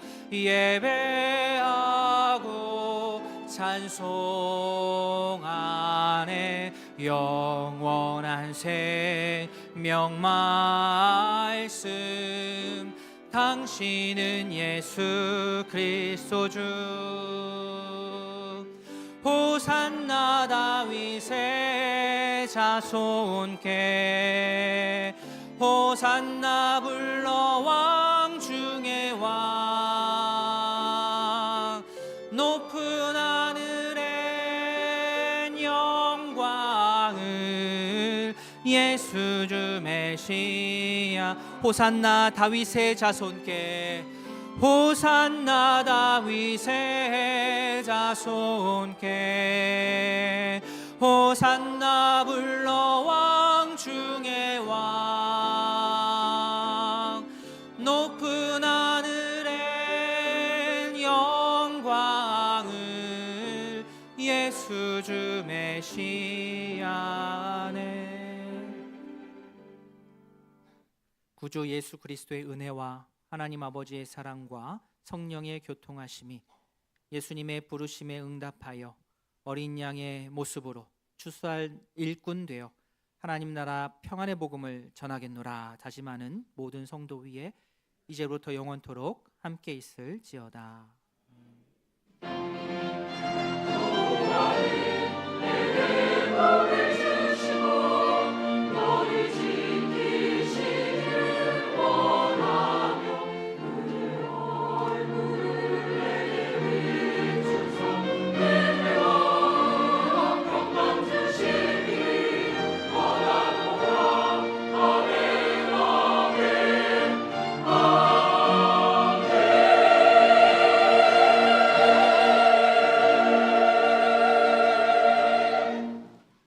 예배하고 찬송하네. 영원한 생명 말씀, 당신은 예수 그리스도 주. 호산나 다윗의 자손께, 호산나 불러 왕 중의 왕. 높은 하늘엔 영광을 예수 주 메시아. 호산나 다윗의 자손께, 호산나 다윗의 자손께, 호산나 불러 왕 중의 왕. 높은 하늘엔 영광을 예수 주 메시아네. 구주 예수 그리스도의 은혜와 하나님 아버지의 사랑과 성령의 교통하심이 예수님의 부르심에 응답하여 어린 양의 모습으로 추수할 일꾼 되어 하나님 나라 평안의 복음을 전하겠노라 다짐하는 모든 성도 위에 이제부터 영원토록 함께 있을지어다.